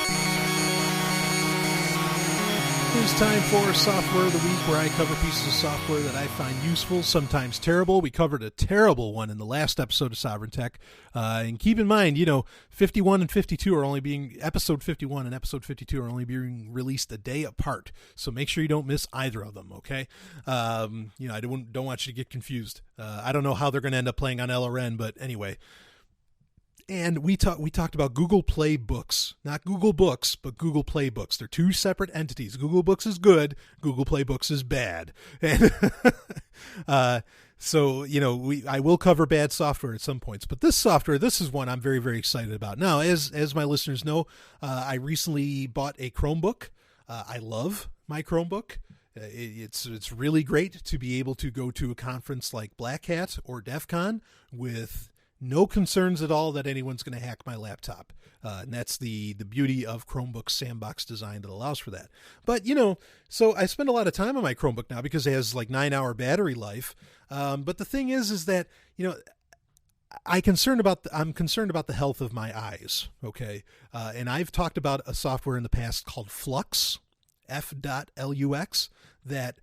It's time for Software of the Week, where I cover pieces of software that I find useful, sometimes terrible. We covered a terrible one in the last episode of Sovryn Tech. And keep in mind, 51 and 52 are only being, episode 51 and episode 52 are only being released a day apart. So make sure you don't miss either of them, okay? I don't want you to get confused. I don't know how they're going to end up playing on LRN, but anyway. And we talked about Google Play Books, not Google Books, but Google Play Books. They're two separate entities. Google Books is good. Google Play Books is bad. And so I will cover bad software at some points, but this is one I'm very, very excited about. Now, as my listeners know, I recently bought a Chromebook. I love my Chromebook. It's really great to be able to go to a conference like Black Hat or DEF CON with no concerns at all that anyone's going to hack my laptop. And that's the beauty of Chromebook's sandbox design that allows for that. But, so I spend a lot of time on my Chromebook now because it has like 9-hour battery life. But the thing is that, I'm concerned about the health of my eyes. Okay. And I've talked about a software in the past called Flux, F.Lux, that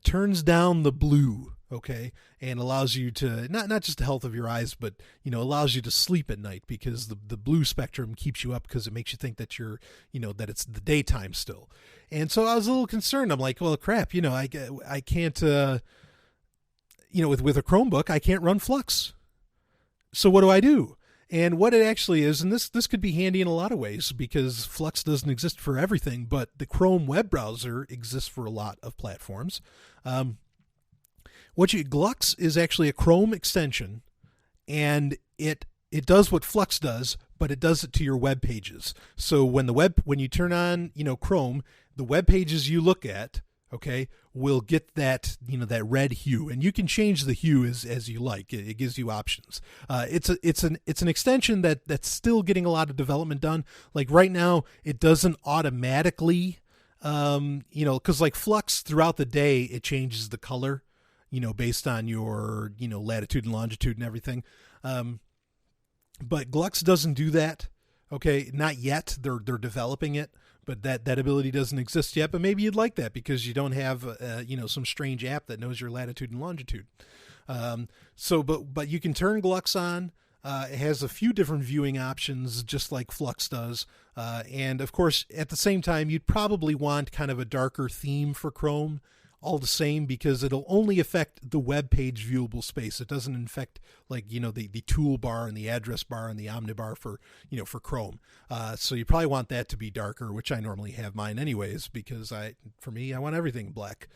turns down the blue. Okay, and allows you to not just the health of your eyes, but allows you to sleep at night, because the blue spectrum keeps you up because it makes you think that you're that it's the daytime still. And so I was a little concerned. I'm like, well, crap, I can't with a Chromebook I can't run Flux. So what do I do? And what it actually is, and this could be handy in a lot of ways because Flux doesn't exist for everything, but the Chrome web browser exists for a lot of platforms. G.Lux is actually a Chrome extension, and it does what Flux does, but it does it to your web pages. So when you turn on, Chrome, the web pages you look at, okay, will get that, that red hue, and you can change the hue as you like. It gives you options. It's an extension that's still getting a lot of development done. Like right now, it doesn't automatically, because like Flux throughout the day, it changes the color, based on your, latitude and longitude and everything. But Glux doesn't do that. Okay. Not yet. They're developing it, but that ability doesn't exist yet. But maybe you'd like that because you don't have, some strange app that knows your latitude and longitude. But you can turn Glux on. It has a few different viewing options, just like Flux does. And of course, at the same time, you'd probably want kind of a darker theme for Chrome, all the same, because it'll only affect the web page viewable space. It doesn't affect the toolbar and the address bar and the omnibar for Chrome. So you probably want that to be darker, which I normally have mine anyways, because I want everything black.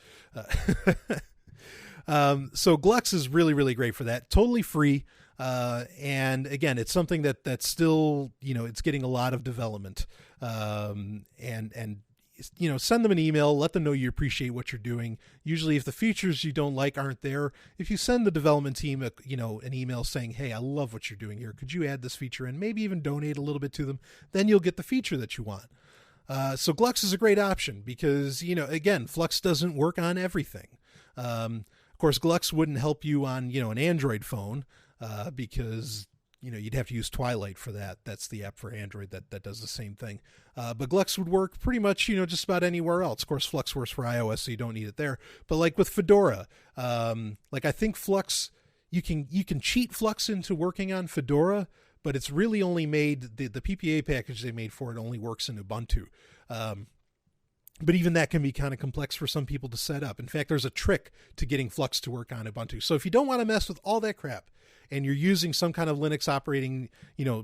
So Glux is really, really great for that. Totally free. And again, it's something that's still, it's getting a lot of development. Send them an email, let them know you appreciate what you're doing. Usually if the features you don't like aren't there, if you send the development team an email saying, hey, I love what you're doing here, could you add this feature and maybe even donate a little bit to them, then you'll get the feature that you want. So Glux is a great option because, again, Flux doesn't work on everything. Of course, Glux wouldn't help you on, an Android phone because you'd have to use Twilight for that. That's the app for Android that does the same thing. But Glux would work pretty much, just about anywhere else. Of course, Flux works for iOS, so you don't need it there. But like with Fedora, I think Flux, you can cheat Flux into working on Fedora, but it's really only made, the PPA package they made for it only works in Ubuntu. But even that can be kind of complex for some people to set up. In fact, there's a trick to getting Flux to work on Ubuntu. So if you don't want to mess with all that crap, and you're using some kind of Linux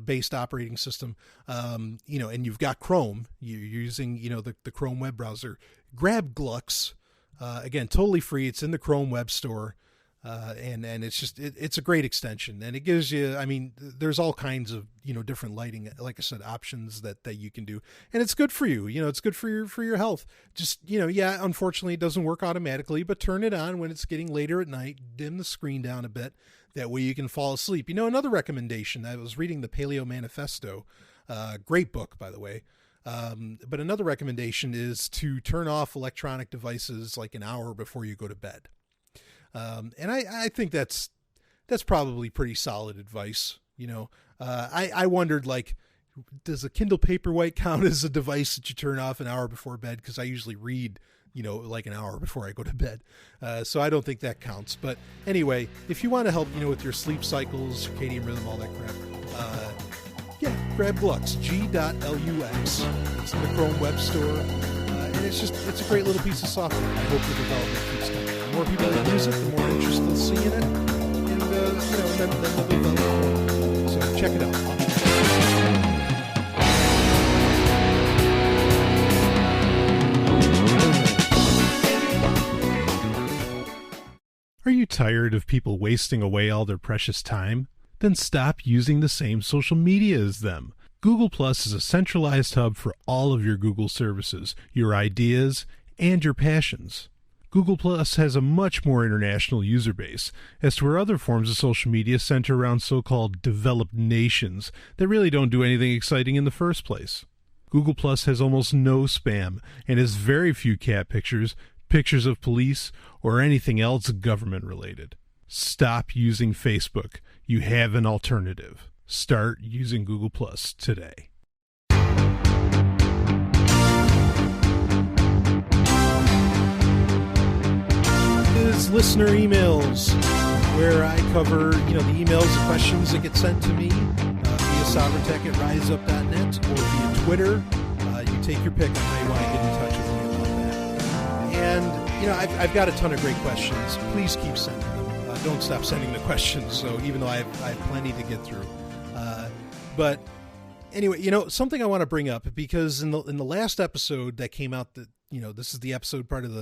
based operating system, and you've got Chrome, you're using, the Chrome web browser, grab Glux. Again, totally free. It's in the Chrome web store. And it's just, it's a great extension, and it gives you, I mean, there's all kinds of, different lighting, like I said, options that you can do, and it's good for you. It's good for your health. Just, yeah, unfortunately it doesn't work automatically, but turn it on when it's getting later at night, dim the screen down a bit. That way you can fall asleep. Another recommendation, I was reading the Paleo Manifesto, great book, by the way. But another recommendation is to turn off electronic devices like an hour before you go to bed. And I think that's probably pretty solid advice. I wondered, like, does a Kindle Paperwhite count as a device that you turn off an hour before bed? Cause I usually read, like an hour before I go to bed. So I don't think that counts, but anyway, if you want to help, with your sleep cycles, circadian rhythm, all that crap, yeah, grab G.Lux, G.Lux. It's in the Chrome web store. And it's a great little piece of software. I hope the development keeps coming. The more people that use it, the more interest they'll see in it, and then they'll develop more. So check it out. Are you tired of people wasting away all their precious time? Then stop using the same social media as them. Google Plus is a centralized hub for all of your Google services, your ideas, and your passions. Google Plus has a much more international user base, as to where other forms of social media center around so-called developed nations that really don't do anything exciting in the first place. Google Plus has almost no spam and has very few cat pictures, pictures of police, or anything else government-related. Stop using Facebook. You have an alternative. Start using Google Plus today. Is listener emails, where I cover, the emails and questions that get sent to me via sovereigntech@riseup.net or via Twitter. You take your pick on how you want to get in touch with me about that. And, I've got a ton of great questions. Please keep sending them. Don't stop sending the questions. So even though I have plenty to get through. But anyway, something I want to bring up, because in the last episode that came out, that this is the episode part of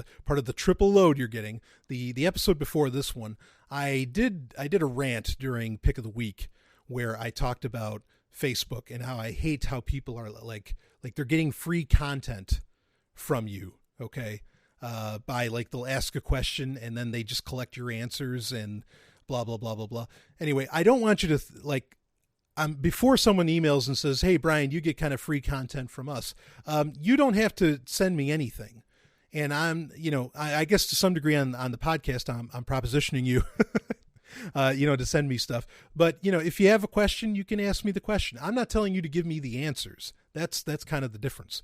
the triple load you're getting. The episode before this one, I did a rant during Pick of the Week where I talked about Facebook and how I hate how people are like they're getting free content from you. Okay. By they'll ask a question and then they just collect your answers and blah, blah, blah, blah, blah. Anyway, I don't want you to before someone emails and says, "Hey, Brian, you get kind of free content from us." You don't have to send me anything. And I'm, I guess to some degree on the podcast, I'm propositioning you, to send me stuff. But, if you have a question, you can ask me the question. I'm not telling you to give me the answers. That's kind of the difference.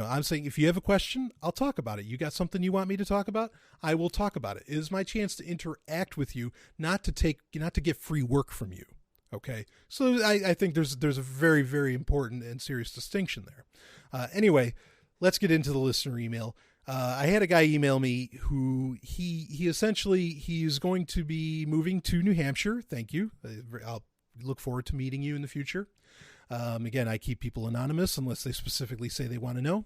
I'm saying if you have a question, I'll talk about it. You got something you want me to talk about? I will talk about it. It is my chance to interact with you, not to get free work from you. Okay. So I think there's a very, very important and serious distinction there. Anyway, let's get into the listener email. I had a guy email me who he's going to be moving to New Hampshire. Thank you. I'll look forward to meeting you in the future. Again, I keep people anonymous unless they specifically say they want to know.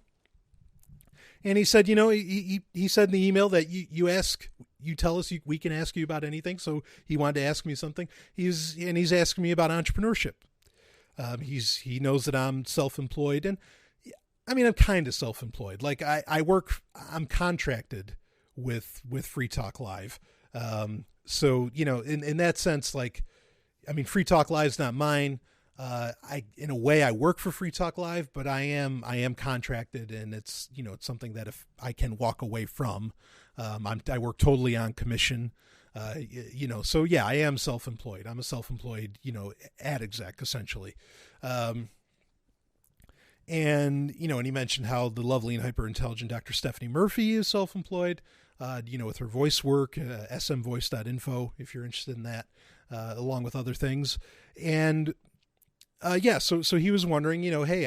And he said, he said in the email that you tell us we can ask you about anything. So he wanted to ask me something. He's asking me about entrepreneurship. He knows that I'm self-employed, and I'm kind of self-employed. Like I'm contracted with Free Talk Live. So, in that sense, Free Talk Live's not mine. In a way I work for Free Talk Live, but I am contracted, and it's, it's something that if I can walk away from, I work totally on commission, so yeah, I am self-employed. I'm a self-employed, ad exec essentially. And he mentioned how the lovely and hyper intelligent Dr. Stephanie Murphy is self-employed, with her voice work, smvoice.info, if you're interested in that, along with other things. And, so he was wondering, hey,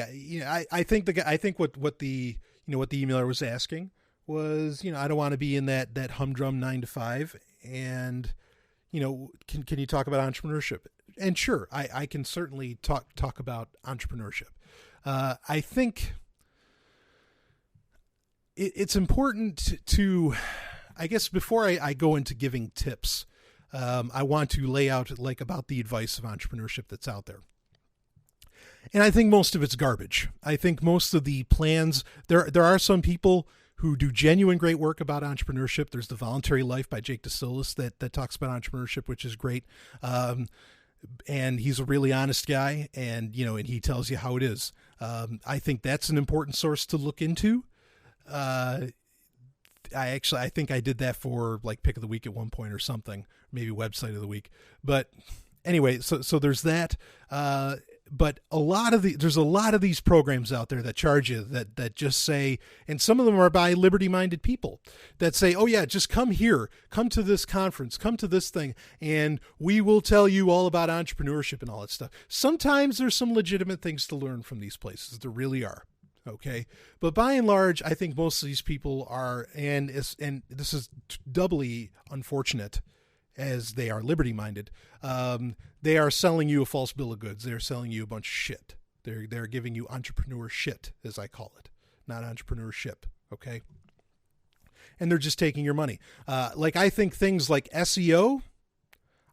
I think what the emailer was asking was, I don't want to be in that humdrum 9 to 5, and, can you talk about entrepreneurship? And sure, I can certainly talk about entrepreneurship. I think it's important to, I guess before I go into giving tips, I want to lay out like about the advice of entrepreneurship that's out there. And I think most of it's garbage. I think most of the plans, there are some people who do genuine great work about entrepreneurship. There's The Voluntary Life by Jake DeSillis that talks about entrepreneurship, which is great. And he's a really honest guy, and he tells you how it is. I think that's an important source to look into. I think I did that for like Pick of the Week at one point or something, maybe Website of the Week. But anyway, so there's that. But there's a lot of these programs out there that charge you that just say, and some of them are by liberty-minded people that say, oh yeah, just come here, come to this conference, come to this thing, and we will tell you all about entrepreneurship and all that stuff. Sometimes there's some legitimate things to learn from these places. There really are. Okay. But by and large, I think most of these people are, and this is doubly unfortunate as they are liberty-minded, they are selling you a false bill of goods. They're selling you a bunch of shit. They're giving you entrepreneur shit, as I call it, not entrepreneurship. Okay. And they're just taking your money. I think things like SEO,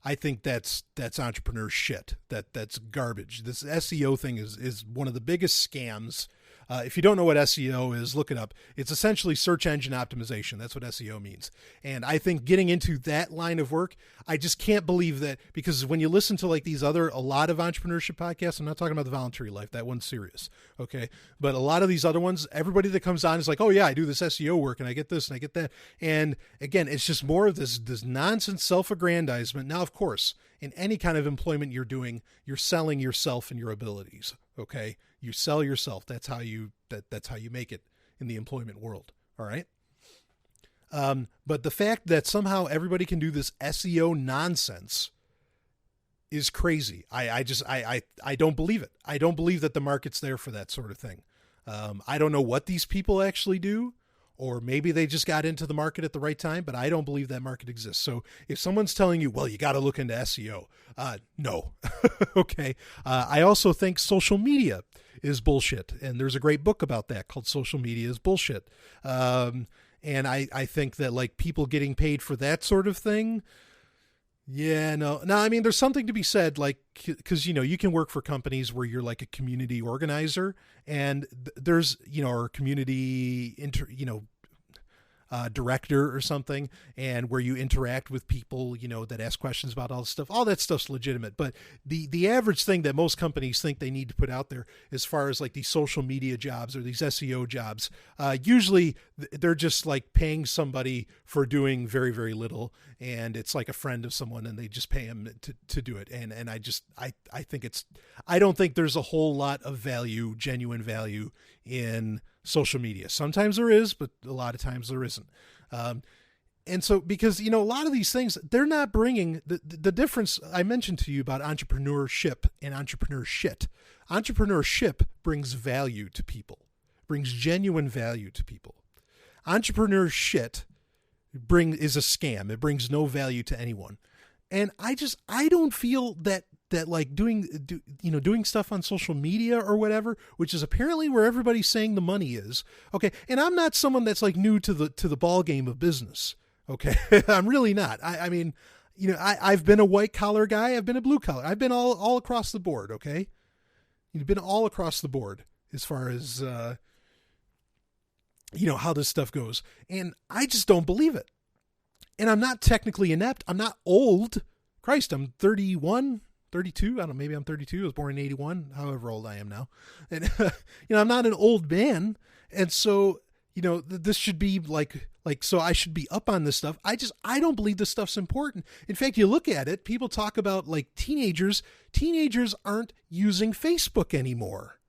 I think that's entrepreneur shit. That's garbage. This SEO thing is one of the biggest scams. If you don't know what SEO is, look it up. It's essentially search engine optimization. That's what SEO means. And I think getting into that line of work, I just can't believe that, because when you listen to like a lot of entrepreneurship podcasts, I'm not talking about The Voluntary Life. That one's serious. Okay. But a lot of these other ones, everybody that comes on is like, oh yeah, I do this SEO work and I get this and I get that. And again, it's just more of this nonsense self-aggrandizement. Now, of course, in any kind of employment you're doing, you're selling yourself and your abilities. Okay. You sell yourself. That's how you make it in the employment world. All right. But the fact that somehow everybody can do this SEO nonsense is crazy. I don't believe it. I don't believe that the market's there for that sort of thing. I don't know what these people actually do, or maybe they just got into the market at the right time, but I don't believe that market exists. So if someone's telling you, well, you got to look into SEO, no. Okay. I also think social media is bullshit. And there's a great book about that called Social Media is Bullshit. And I think that like people getting paid for that sort of thing. Yeah, no, I mean, there's something to be said, like, cause you can work for companies where you're like a community organizer, and there's, or community director or something, and where you interact with people, that ask questions about all this stuff. All that stuff's legitimate. But the average thing that most companies think they need to put out there as far as like these social media jobs or these SEO jobs, usually they're just like paying somebody for doing very, very little. And it's like a friend of someone and they just pay him to do it. And I think I don't think there's a whole lot of value, genuine value in social media. Sometimes there is, but a lot of times there isn't. And so, because, a lot of these things, they're not bringing the difference I mentioned to you about entrepreneurship and entrepreneur shit. Entrepreneurship brings value to people, brings genuine value to people. Entrepreneur shit is a scam. It brings no value to anyone. And I don't feel that like doing stuff on social media or whatever, which is apparently where everybody's saying the money is. Okay. And I'm not someone that's like new to the ball game of business. Okay. I'm really not. I mean, I've been a white collar guy. I've been a blue collar. I've been all across the board. Okay. You've been all across the board as far as, how this stuff goes. And I just don't believe it. And I'm not technically inept. I'm not old. Christ, I'm 31, 32. I don't know. Maybe I'm 32. I was born in 81, however old I am now. And, I'm not an old man. And so, this should be like, so I should be up on this stuff. I don't believe this stuff's important. In fact, you look at it, people talk about like teenagers aren't using Facebook anymore.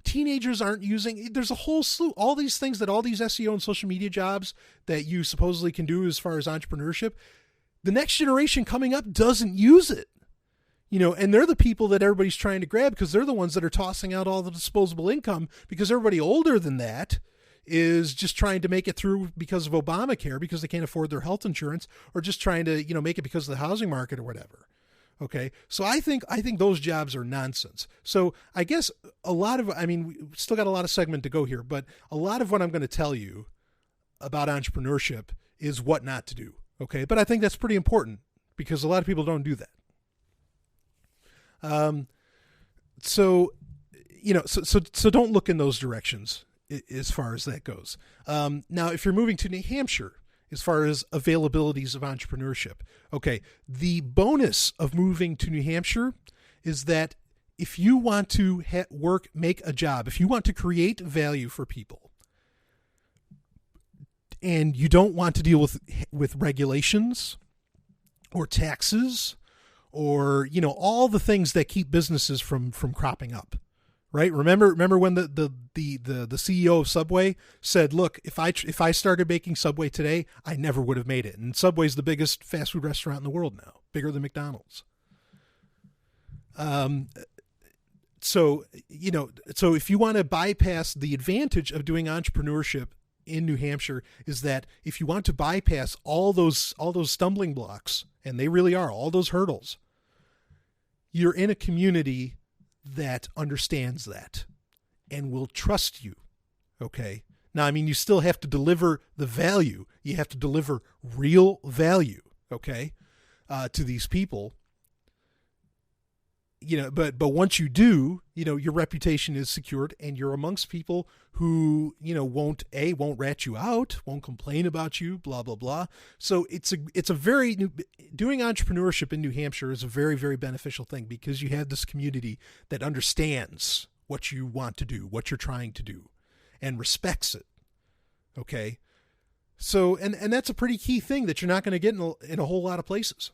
Teenagers aren't using, there's a whole slew, all these things that all these SEO and social media jobs that you supposedly can do as far as entrepreneurship, the next generation coming up doesn't use it, and they're the people that everybody's trying to grab because they're the ones that are tossing out all the disposable income, because everybody older than that is just trying to make it through because of Obamacare, because they can't afford their health insurance, or just trying to, make it because of the housing market or whatever. Okay. So I think those jobs are nonsense. So I guess we still got a lot of segment to go here, but a lot of what I'm going to tell you about entrepreneurship is what not to do. Okay. But I think that's pretty important because a lot of people don't do that. So don't look in those directions as far as that goes. Now, if you're moving to New Hampshire, as far as availabilities of entrepreneurship, okay, the bonus of moving to New Hampshire is that if you want to make a job, if you want to create value for people, and you don't want to deal with regulations or taxes or, all the things that keep businesses from cropping up, right? Remember when the CEO of Subway said, look, if I started making Subway today, I never would have made it. And Subway's the biggest fast food restaurant in the world now, bigger than McDonald's. So if you want to bypass the advantage of doing entrepreneurship in New Hampshire is that if you want to bypass all those stumbling blocks, and they really are, all those hurdles, you're in a community that understands that and will trust you. Okay. Now, I mean, you still have to deliver the value. You have to deliver real value. Okay. To these people. But once you do, your reputation is secured, and you're amongst people who, won't rat you out, won't complain about you, blah, blah, blah. So doing entrepreneurship in New Hampshire is a very, very beneficial thing because you have this community that understands what you want to do, what you're trying to do, and respects it. Okay. So, and that's a pretty key thing that you're not going to get in a whole lot of places.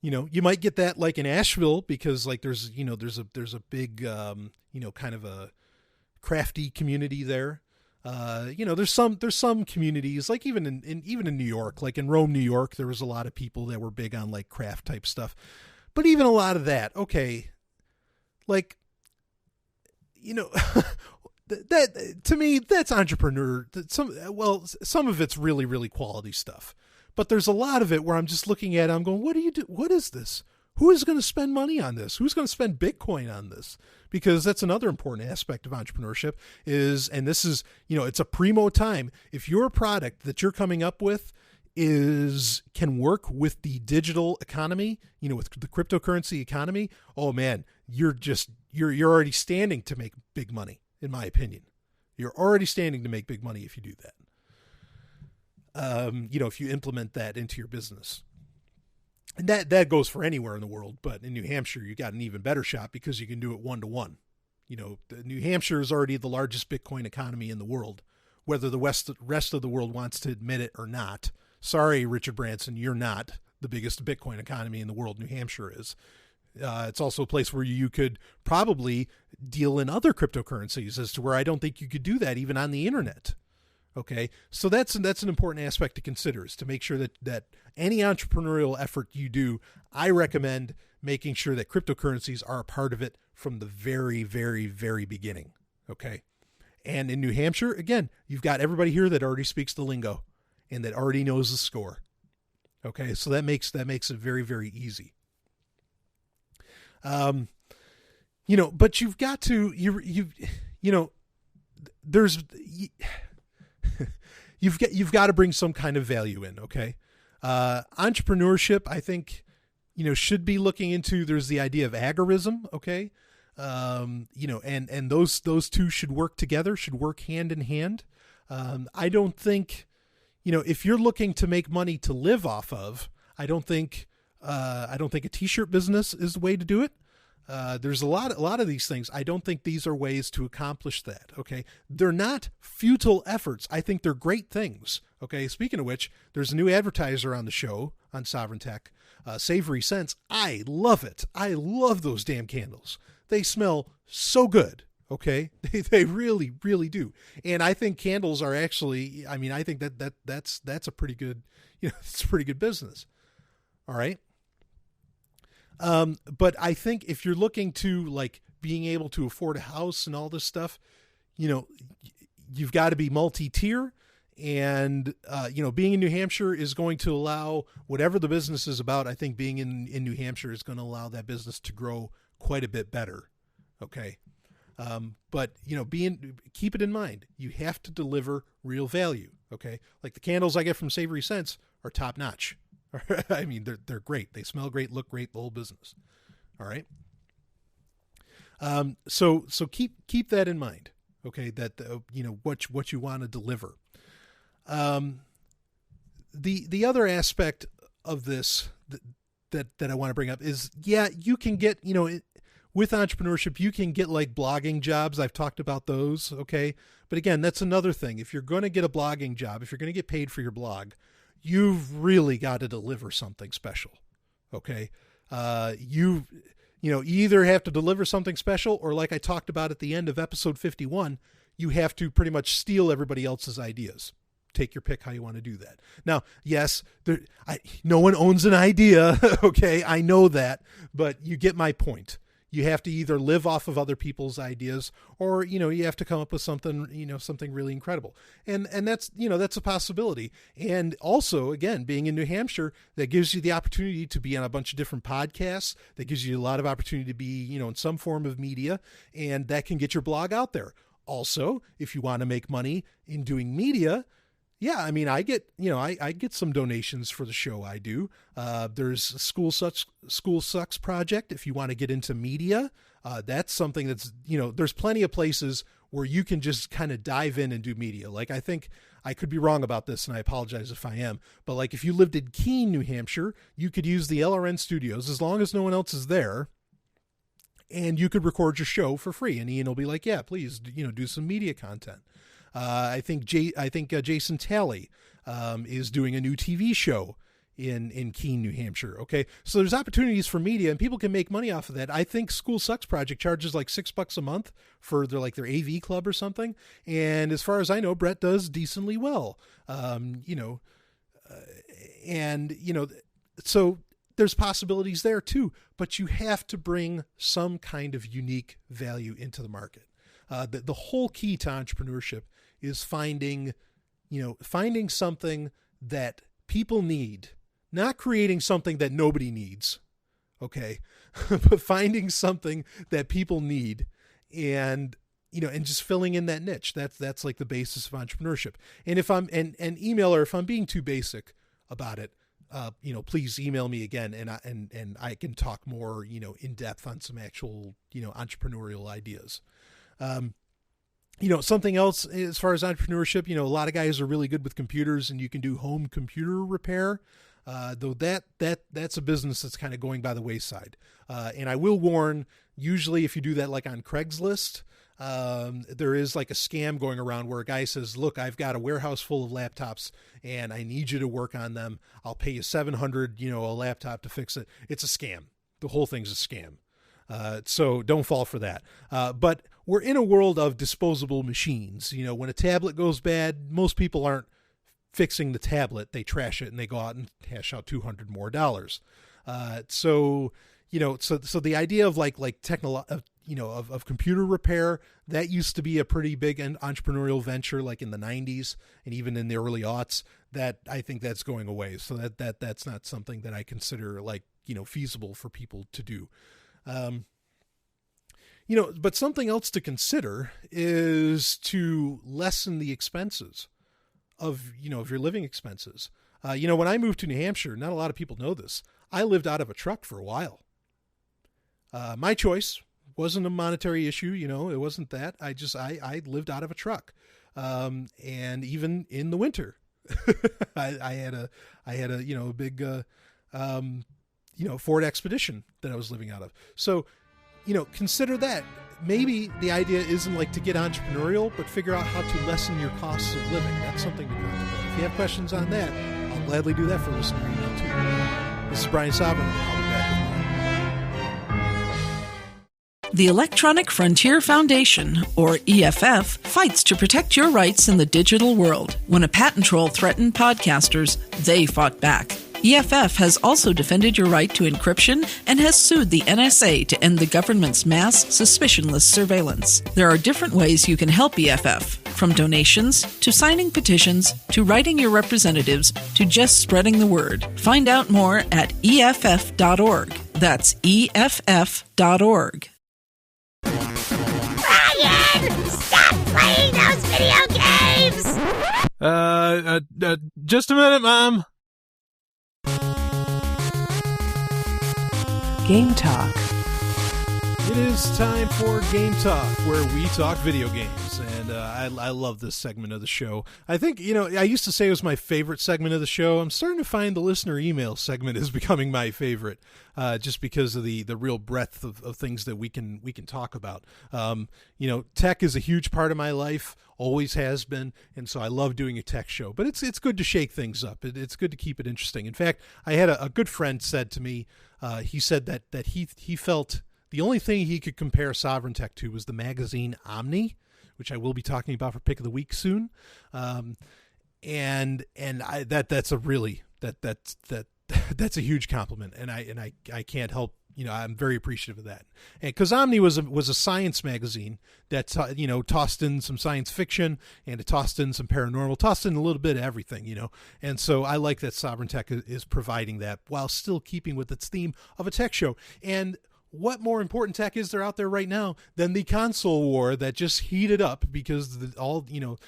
You might get that like in Asheville because like there's a big, kind of a crafty community there. There's some communities like even in New York, like in Rome, New York, there was a lot of people that were big on like craft type stuff, but even a lot of that, okay. Like, that to me, that's entrepreneur. Some of it's really, really quality stuff. But there's a lot of it where I'm just looking at it, I'm going, what do you do? What is this? Who is going to spend money on this? Who's going to spend Bitcoin on this? Because that's another important aspect of entrepreneurship and this is, it's a primo time. If your product that you're coming up with can work with the digital economy, with the cryptocurrency economy, oh man, you're already standing to make big money, in my opinion. You're already standing to make big money if you do that. If you implement that into your business. And that goes for anywhere in the world, but in New Hampshire, you got an even better shot because you can do it 1-to-1. New Hampshire is already the largest Bitcoin economy in the world, whether the rest of the world wants to admit it or not. Sorry, Richard Branson, you're not the biggest Bitcoin economy in the world. New Hampshire is. It's also a place where you could probably deal in other cryptocurrencies, as to where I don't think you could do that even on the internet. Okay, so that's an important aspect to consider, is to make sure that any entrepreneurial effort you do, I recommend making sure that cryptocurrencies are a part of it from the very, very, very beginning. Okay, and in New Hampshire, again, you've got everybody here that already speaks the lingo and that already knows the score. Okay, so that makes it very, very easy. But you've got to You've got to bring some kind of value in. Okay. Entrepreneurship, I think, should be looking into, there's the idea of agorism. Okay. And those two should work together, should work hand in hand. I don't think, if you're looking to make money to live off of, I don't think a t-shirt business is the way to do it. There's a lot of these things. I don't think these are ways to accomplish that. Okay. They're not futile efforts. I think they're great things. Okay. Speaking of which, there's a new advertiser on the show on Sovryn Tech, Savory Scents. I love it. I love those damn candles. They smell so good. Okay. They really, really do. And I think candles are actually, I think that's a pretty good, it's a pretty good business. All right. But I think if you're looking to like being able to afford a house and all this stuff, you've got to be multi-tier, and, being in New Hampshire is going to allow whatever the business is about. I think being in New Hampshire is going to allow that business to grow quite a bit better. Okay. But keep it in mind, you have to deliver real value. Okay. Like the candles I get from Savory Scents are top notch. I mean, they're great. They smell great, look great, the whole business. All right. So keep that in mind. Okay. That, what you want to deliver. The other aspect of this that I want to bring up is, you can get, with entrepreneurship, you can get like blogging jobs. I've talked about those. Okay. But again, that's another thing. If you're going to get a blogging job, if you're going to get paid for your blog, you've really got to deliver something special. Okay. You either have to deliver something special, or like I talked about at the end of episode 51, you have to pretty much steal everybody else's ideas. Take your pick how you want to do that. Now, yes, no one owns an idea. Okay. I know that, but you get my point. You have to either live off of other people's ideas, or, you have to come up with something, something really incredible. And that's, that's a possibility. And also, again, being in New Hampshire, that gives you the opportunity to be on a bunch of different podcasts. That gives you a lot of opportunity to be, in some form of media, and that can get your blog out there. Also, if you want to make money in doing media, I mean, I get some donations for the show I do. There's a School Sucks project. If you want to get into media, that's something that's, there's plenty of places where you can just kind of dive in and do media. Like, I think I could be wrong about this, and I apologize if I am, but like if you lived in Keene, New Hampshire, you could use the LRN studios as long as no one else is there, and you could record your show for free. And Ian will be like, yeah, please, do some media content. I think Jason Talley is doing a new TV show in Keene, New Hampshire. Okay, so there's opportunities for media, and people can make money off of that. I think School Sucks Project charges like $6 a month for their AV club or something. And as far as I know, Brett does decently well. So there's possibilities there too. But you have to bring some kind of unique value into the market. The whole key to entrepreneurship is finding something that people need, not creating something that nobody needs. Okay. But finding something that people need and just filling in that niche. That's like the basis of entrepreneurship. And if I'm an emailer, if I'm being too basic about it, please email me again, and I can talk more, in depth on some actual, entrepreneurial ideas. Something else as far as entrepreneurship, a lot of guys are really good with computers, and you can do home computer repair. Though that's a business that's kind of going by the wayside. And I will warn, usually if you do that, like on Craigslist, there is like a scam going around where a guy says, look, I've got a warehouse full of laptops and I need you to work on them. I'll pay you $700, a laptop to fix it. It's a scam. The whole thing's a scam. So don't fall for that. But we're in a world of disposable machines. When a tablet goes bad, most people aren't fixing the tablet. They trash it and they go out and cash out $200 more. So the idea of of computer repair, that used to be a pretty big entrepreneurial venture, like in the 90s and even in the early aughts. That I think that's going away. So that's not something that I consider feasible for people to do. But something else to consider is to lessen the expenses of your living expenses. When I moved to New Hampshire, not a lot of people know this, I lived out of a truck for a while. My choice. Wasn't a monetary issue. It wasn't that. I lived out of a truck. And even in the winter, I had a big, Ford Expedition that I was living out of. So, consider that. Maybe the idea isn't to get entrepreneurial, but figure out how to lessen your costs of living. That's something to contemplate. If you have questions on that, I'll gladly do that for listener email too. This is Brian Sovryn. I'll be back with more. The Electronic Frontier Foundation, or EFF, fights to protect your rights in the digital world. When a patent troll threatened podcasters, they fought back. EFF has also defended your right to encryption and has sued the NSA to end the government's mass, suspicionless surveillance. There are different ways you can help EFF, from donations to signing petitions to writing your representatives to just spreading the word. Find out more at EFF.org. That's EFF.org. Brian! Stop playing those video games! Just a minute, Mom. Game Talk. It is time for Game Talk, where we talk video games, and I love this segment of the show. I think, I used to say it was my favorite segment of the show. I'm starting to find the listener email segment is becoming my favorite, just because of the real breadth of things that we can talk about. Tech is a huge part of my life, always has been, and so I love doing a tech show. But it's good to shake things up. It's good to keep it interesting. In fact, I had a good friend said to me, he said that he felt the only thing he could compare Sovryn Tech to was the magazine Omni, which I will be talking about for Pick of the Week soon. That's a huge compliment, and I can't help, I'm very appreciative of that. And because Omni was a science magazine that tossed in some science fiction, and it tossed in some paranormal, tossed in a little bit of everything, And so I like that Sovryn Tech is providing that while still keeping with its theme of a tech show. And what more important tech is there out there right now than the console war that just heated up because the new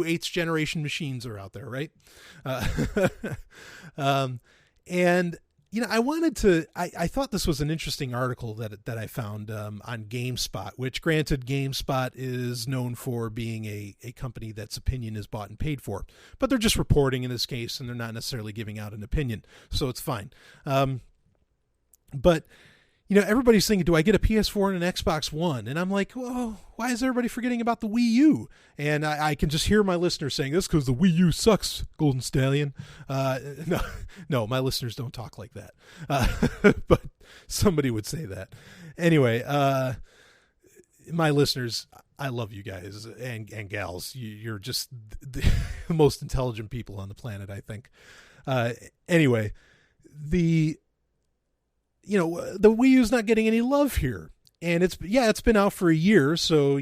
8th generation machines are out there, right? I thought this was an interesting article that I found on GameSpot, which, granted, GameSpot is known for being a company that's opinion is bought and paid for, but they're just reporting in this case, and they're not necessarily giving out an opinion, so it's fine. But everybody's thinking, do I get a PS4 and an Xbox One? And I'm like, well, why is everybody forgetting about the Wii U? And I can just hear my listeners saying this because the Wii U sucks, Golden Stallion. No, my listeners don't talk like that. But somebody would say that. Anyway, my listeners, I love you guys and gals. You're just the most intelligent people on the planet, I think. Anyway, the Wii U's not getting any love here, and it's been out for a year, so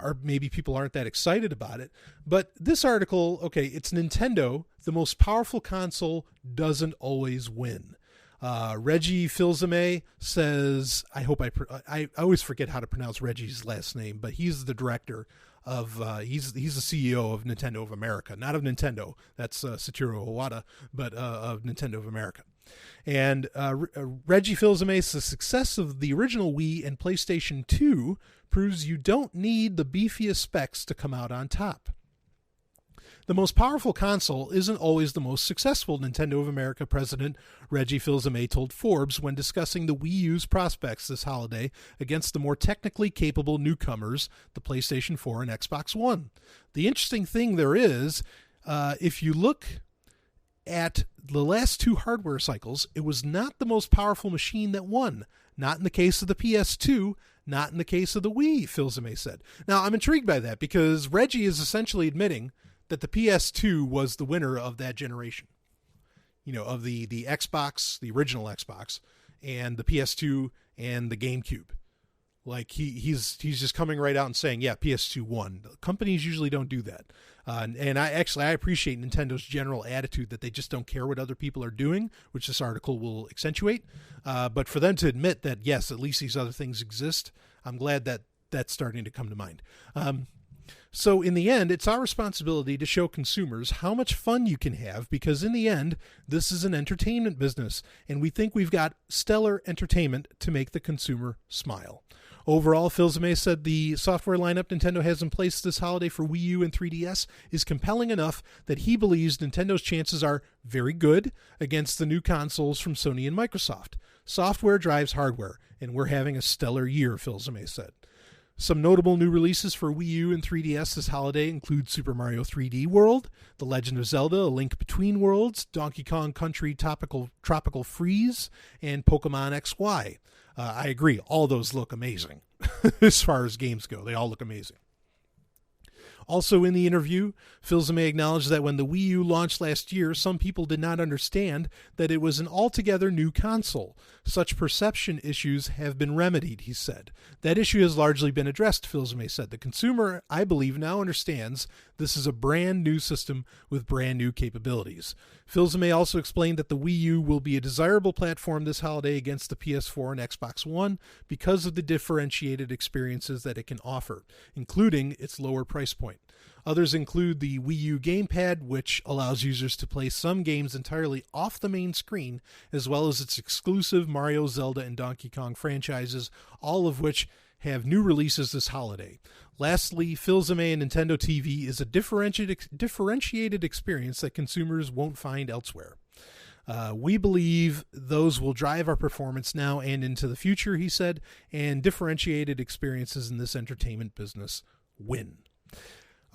or maybe people aren't that excited about it. But this article, okay, it's Nintendo. The most powerful console doesn't always win. Reggie Fils-Aimé says, I always forget how to pronounce Reggie's last name, but he's the director of he's the CEO of Nintendo of America, not of Nintendo. That's Satoru Iwata, but of Nintendo of America. And Reggie Fils-Aimé says the success of the original Wii and PlayStation 2 proves you don't need the beefiest specs to come out on top. The most powerful console isn't always the most successful, Nintendo of America president Reggie Fils-Aimé told Forbes when discussing the Wii U's prospects this holiday against the more technically capable newcomers, the PlayStation 4 and Xbox One. The interesting thing there is, if you look at the last two hardware cycles, it was not the most powerful machine that won. Not in the case of the PS2, not in the case of the Wii, Fils-Aimé said. Now, I'm intrigued by that because Reggie is essentially admitting that the PS2 was the winner of that generation. Of the Xbox, the original Xbox, and the PS2 and the GameCube. Like he's just coming right out and saying, yeah, PS2 won. Companies usually don't do that. And I appreciate Nintendo's general attitude that they just don't care what other people are doing, which this article will accentuate. But for them to admit that, yes, at least these other things exist, I'm glad that that's starting to come to mind. So in the end, it's our responsibility to show consumers how much fun you can have, because in the end, this is an entertainment business, and we think we've got stellar entertainment to make the consumer smile. Overall, Fils-Aimé said the software lineup Nintendo has in place this holiday for Wii U and 3DS is compelling enough that he believes Nintendo's chances are very good against the new consoles from Sony and Microsoft. Software drives hardware, and we're having a stellar year, Fils-Aimé said. Some notable new releases for Wii U and 3DS this holiday include Super Mario 3D World, The Legend of Zelda: A Link Between Worlds, Donkey Kong Country Tropical Freeze, and Pokemon XY. I agree, all those look amazing. As far as games go, they all look amazing. Also in the interview, Fils-Aimé acknowledged that when the Wii U launched last year, some people did not understand that it was an altogether new console. Such perception issues have been remedied, he said. That issue has largely been addressed, Fils-Aimé said. The consumer, I believe, now understands this is a brand new system with brand new capabilities. Fils-Aimé also explained that the Wii U will be a desirable platform this holiday against the PS4 and Xbox One because of the differentiated experiences that it can offer, including its lower price point. Others include the Wii U gamepad, which allows users to play some games entirely off the main screen, as well as its exclusive Mario, Zelda, and Donkey Kong franchises, all of which have new releases this holiday. Lastly, Filzame and Nintendo TV is a differentiated experience that consumers won't find elsewhere. We believe those will drive our performance now and into the future, he said, and differentiated experiences in this entertainment business win.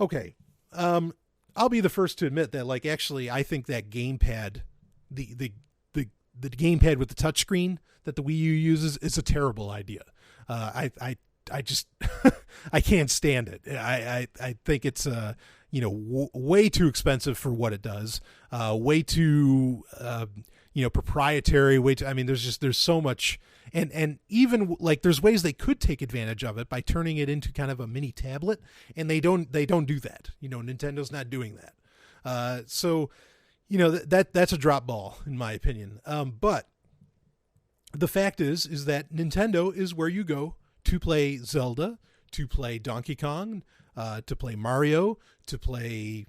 Okay, I'll be the first to admit that, like, actually, I think that gamepad, the gamepad with the touchscreen that the Wii U uses, is a terrible idea. I just I can't stand it. I think it's way too expensive for what it does. Way too proprietary. There's so much, and even like there's ways they could take advantage of it by turning it into kind of a mini tablet, and they don't do that. Nintendo's not doing that. So that's a drop ball in my opinion. But the fact is that Nintendo is where you go to play Zelda, to play Donkey Kong, to play Mario, to play,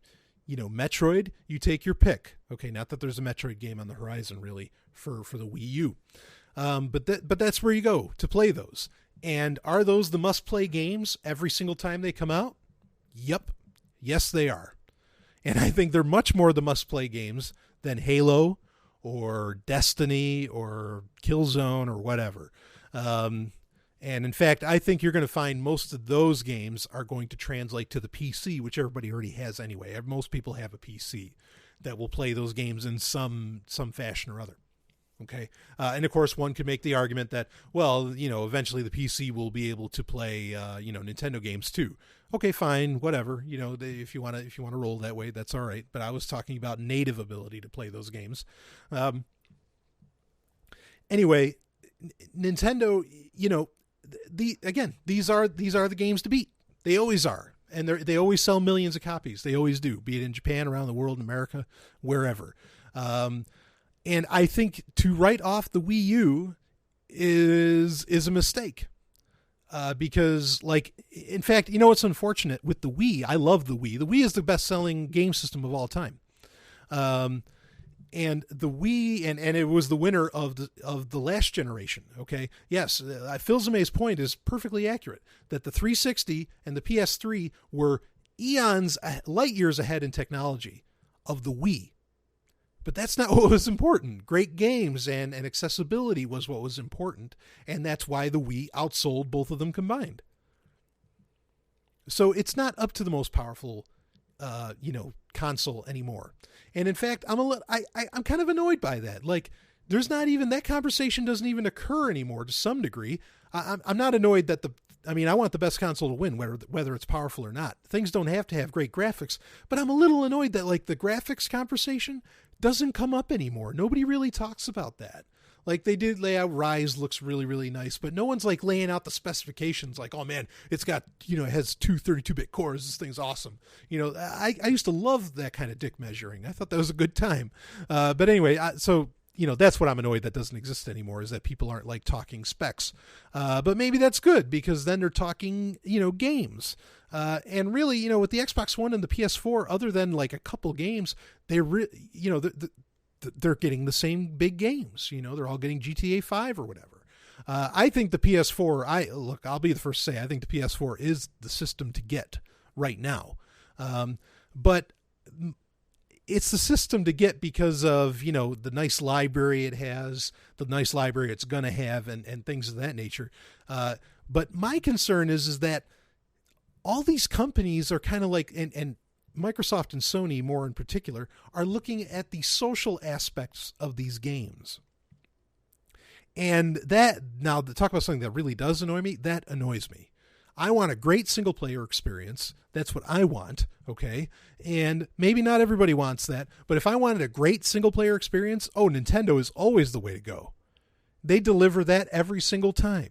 Metroid. You take your pick. Okay, not that there's a Metroid game on the horizon really for the Wii U, but that's where you go to play those. And are those the must-play games every single time they come out? Yep, yes they are. And I think they're much more the must-play games than Halo or Destiny or Killzone or whatever. And in fact, I think you're going to find most of those games are going to translate to the PC, which everybody already has anyway. Most people have a PC that will play those games in some fashion or other. Okay. And of course, one could make the argument that, well, eventually the PC will be able to play, Nintendo games too. Okay, fine, whatever. If you want to roll that way, that's all right. But I was talking about native ability to play those games. Anyway, Nintendo, these are the games to beat. They always are, and they always sell millions of copies. They always do, be it in Japan, around the world, in America, wherever. And I think to write off the Wii U is a mistake, because, like, in fact, what's unfortunate with the Wii? I love the Wii. The Wii is the best-selling game system of all time. And the Wii, and it was the winner of the last generation. Okay, yes, Filzame's point is perfectly accurate that the 360 and the PS3 were light years ahead in technology of the Wii. But that's not what was important. Great games and accessibility was what was important, and that's why the Wii outsold both of them combined. So it's not up to the most powerful console anymore. And in fact, I'm kind of annoyed by that. Like, there's not even, that conversation doesn't even occur anymore to some degree. I'm not annoyed that I want the best console to win, whether it's powerful or not. Things don't have to have great graphics, but I'm a little annoyed that, like, the graphics conversation doesn't come up anymore. Nobody really talks about that. Like, they did lay out Rise looks really, really nice, but no one's like laying out the specifications like, oh man, it's got, it has two 32-bit cores. This thing's awesome. I used to love that kind of dick measuring. I thought that was a good time. But anyway, so that's what I'm annoyed that doesn't exist anymore, is that people aren't like talking specs. But maybe that's good, because then they're talking, games. And really, with the Xbox One and the PS4, other than like a couple games, they're getting the same big games. They're all getting GTA 5 or whatever. I think the PS4, I'll be the first to say, I think the PS4 is the system to get right now. But it's the system to get because of, the nice library it has, the nice library it's going to have, and things of that nature. But my concern is that all these companies are kind of like, and Microsoft and Sony more in particular, are looking at the social aspects of these games. And that, now to talk about something that really does annoy me, that annoys me. I want a great single player experience. That's what I want. Okay. And maybe not everybody wants that, but if I wanted a great single player experience, Nintendo is always the way to go. They deliver that every single time.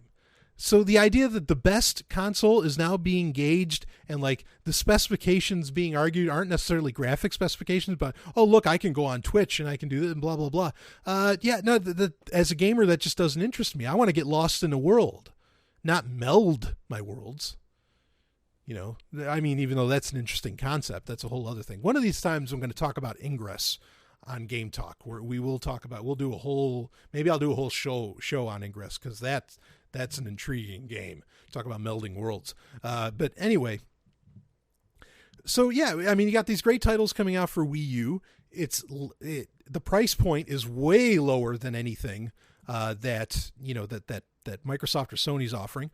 So the idea that the best console is now being gauged and like the specifications being argued aren't necessarily graphic specifications, but, look, I can go on Twitch and I can do this and blah, blah, blah. As a gamer, that just doesn't interest me. I want to get lost in a world, not meld my worlds. I mean, even though that's an interesting concept, that's a whole other thing. One of these times I'm going to talk about Ingress on Game Talk, where we'll do a whole show on Ingress, because that's an intriguing game. Talk about melding worlds. But anyway, so yeah, I mean, you got these great titles coming out for Wii U. The price point is way lower than anything that Microsoft or Sony's offering.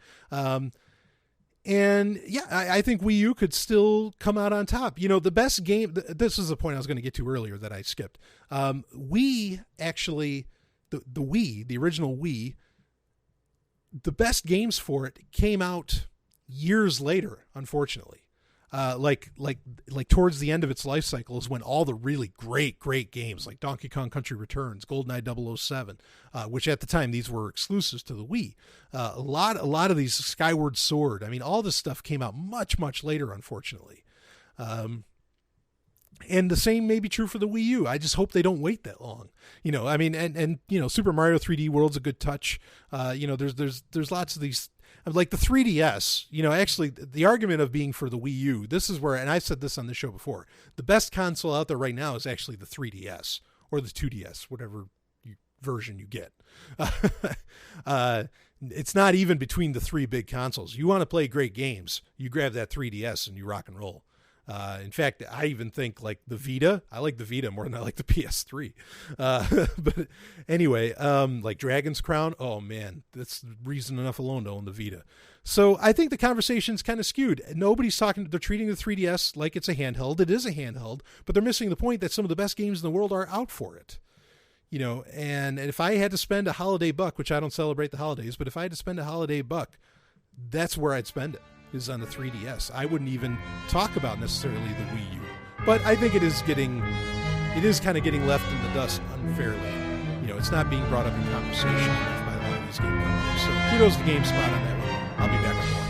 And yeah, I think Wii U could still come out on top. The best game, this is the point I was going to get to earlier that I skipped. Wii, actually, the Wii, the original Wii, the best games for it came out years later, unfortunately. Like towards the end of its life cycle is when all the really great games like Donkey Kong Country Returns, GoldenEye 007, which at the time these were exclusives to the Wii. A lot of these, Skyward Sword. I mean, all this stuff came out much later, unfortunately. And the same may be true for the Wii U. I just hope they don't wait that long. I mean, and Super Mario 3D World's a good touch. There's lots of these. Like the 3DS, actually the argument of being for the Wii U, this is where, and I've said this on the show before, the best console out there right now is actually the 3DS or the 2DS, whatever version you get. It's not even between the three big consoles. You want to play great games, you grab that 3DS and you rock and roll. In fact, I even think like the Vita, I like the Vita more than I like the PS3. But anyway, like Dragon's Crown, oh man, that's reason enough alone to own the Vita. So I think the conversation's kind of skewed. Nobody's talking, they're treating the 3DS like it's a handheld. It is a handheld, but they're missing the point that some of the best games in the world are out for it. And if I had to spend a holiday buck, which I don't celebrate the holidays, but if I had to spend a holiday buck, that's where I'd spend it. Is on the 3DS. I wouldn't even talk about necessarily the Wii U, but I think it is kind of getting left in the dust unfairly. It's not being brought up in conversation enough by a lot of these game companies. So kudos to GameSpot on that one. I'll be back on more.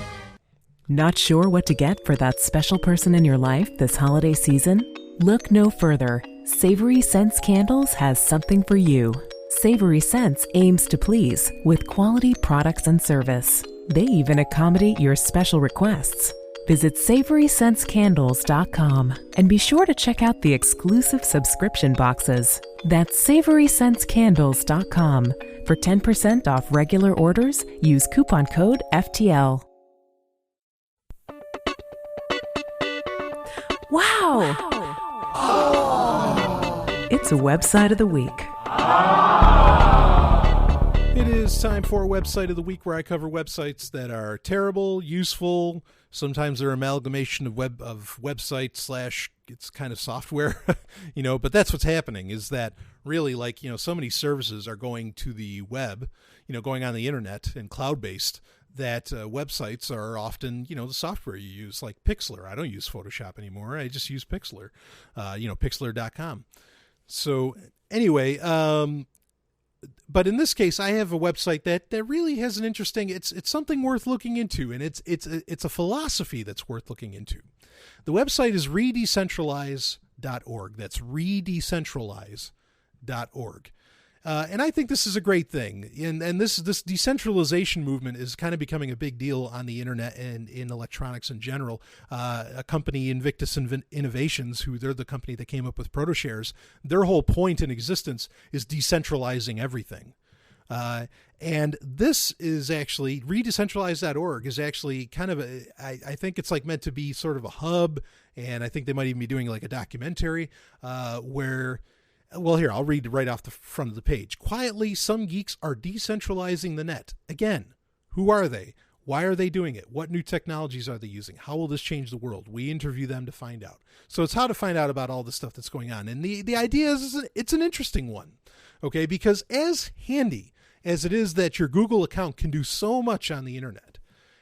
Not sure what to get for that special person in your life this holiday season? Look no further. Savory Scents Candles has something for you. Savory Scents aims to please with quality products and service. They even accommodate your special requests. Visit SavoryScentsCandles.com and be sure to check out the exclusive subscription boxes. That's SavoryScentsCandles.com. For 10% off regular orders, use coupon code FTL. Wow! Oh. It's a website of the week. It is time for Website of the Week, where I cover websites that are terrible, useful. Sometimes they're amalgamation of websites / it's kind of software, but that's what's happening is that really so many services are going to the web, going on the internet and cloud-based, that websites are often, the software you use, like Pixlr. I don't use Photoshop anymore. I just use Pixlr, Pixlr.com. So anyway, but in this case, I have a website that really has an interesting, it's something worth looking into, and it's a philosophy that's worth looking into. The website is redecentralize.org. That's redecentralize.org. And I think this is a great thing. And this decentralization movement is kind of becoming a big deal on the internet and in electronics in general. A company, Invictus Innovations, they're the company that came up with ProtoShares, their whole point in existence is decentralizing everything. And this is actually, redecentralize.org is actually kind of I think it's like meant to be sort of a hub, and I think they might even be doing like a documentary where, well, here, I'll read right off the front of the page. Quietly, some geeks are decentralizing the net. Again, who are they? Why are they doing it? What new technologies are they using? How will this change the world? We interview them to find out. So it's how to find out about all the stuff that's going on. And the idea is it's an interesting one, okay? Because as handy as it is that your Google account can do so much on the internet,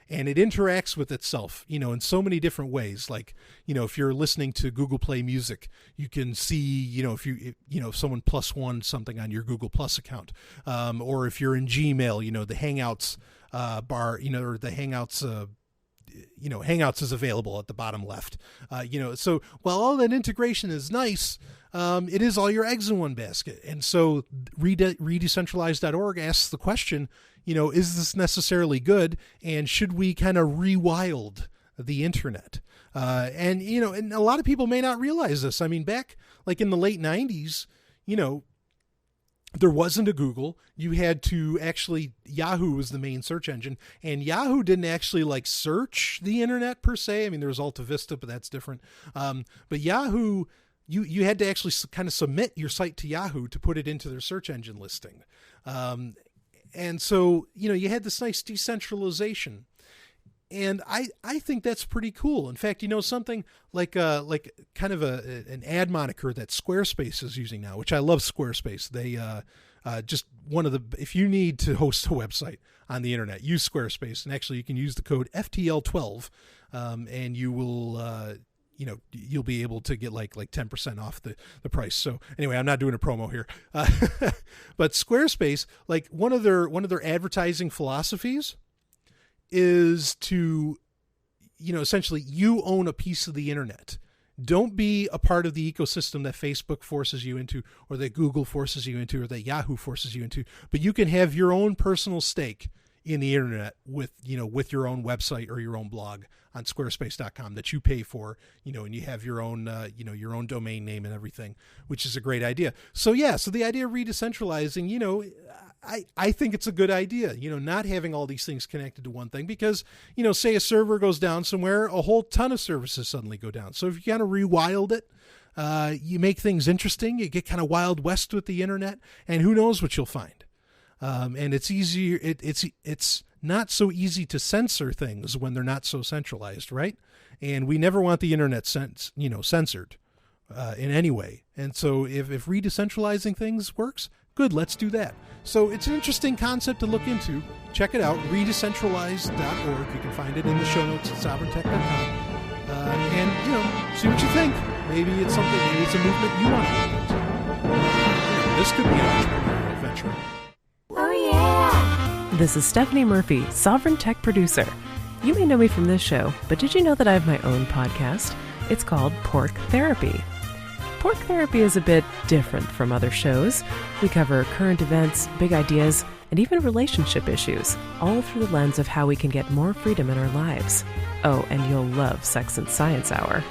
and it interacts with itself, in so many different ways. Like, if you're listening to Google Play Music, you can see, if someone +1 something on your Google Plus account, or if you're in Gmail, the Hangouts bar, or the Hangouts, Hangouts is available at the bottom left. So while all that integration is nice, it is all your eggs in one basket. And so redecentralize.org asks the question, is this necessarily good? And should we kind of rewild the internet. And a lot of people may not realize this. I mean, back like in the late 90s, there wasn't a Google. You had to actually, Yahoo was the main search engine, and Yahoo didn't actually like search the internet per se. I mean, there was Alta Vista, but that's different. But Yahoo, you had to actually kind of submit your site to Yahoo to put it into their search engine listing. And so, you had this nice decentralization. And I think that's pretty cool. In fact, something like kind of an ad moniker that Squarespace is using now, which I love Squarespace. They just if you need to host a website on the internet, use Squarespace. And actually you can use the code FTL12 and you will, you'll be able to get like 10% off the price. So anyway, I'm not doing a promo here. But Squarespace, like one of their advertising philosophies is to, essentially you own a piece of the internet. Don't be a part of the ecosystem that Facebook forces you into, or that Google forces you into, or that Yahoo forces you into, but you can have your own personal stake in the internet with your own website or your own blog on squarespace.com that you pay for, and you have your own, your own domain name and everything, which is a great idea. So the idea of redecentralizing, I think it's a good idea, not having all these things connected to one thing, because, say a server goes down somewhere, a whole ton of services suddenly go down. So if you kind of rewild it, you make things interesting, you get kind of Wild West with the internet, and who knows what you'll find. And it's easier. It's not so easy to censor things when they're not so centralized, right? And we never want the internet censored in any way. And so if redecentralizing things works, good, let's do that. So it's an interesting concept to look into. Check it out, redecentralized.org. You can find it in the show notes at sovryntech.com. And, see what you think. Maybe it's something, maybe it's a movement you want to look into. This could be an entrepreneurial adventure. Oh, yeah. This is Stephanie Murphy, Sovryn Tech producer. You may know me from this show, but did you know that I have my own podcast? It's called Pork Therapy. Pork Therapy is a bit different from other shows. We cover current events, big ideas, and even relationship issues, all through the lens of how we can get more freedom in our lives. Oh, and you'll love Sex and Science Hour.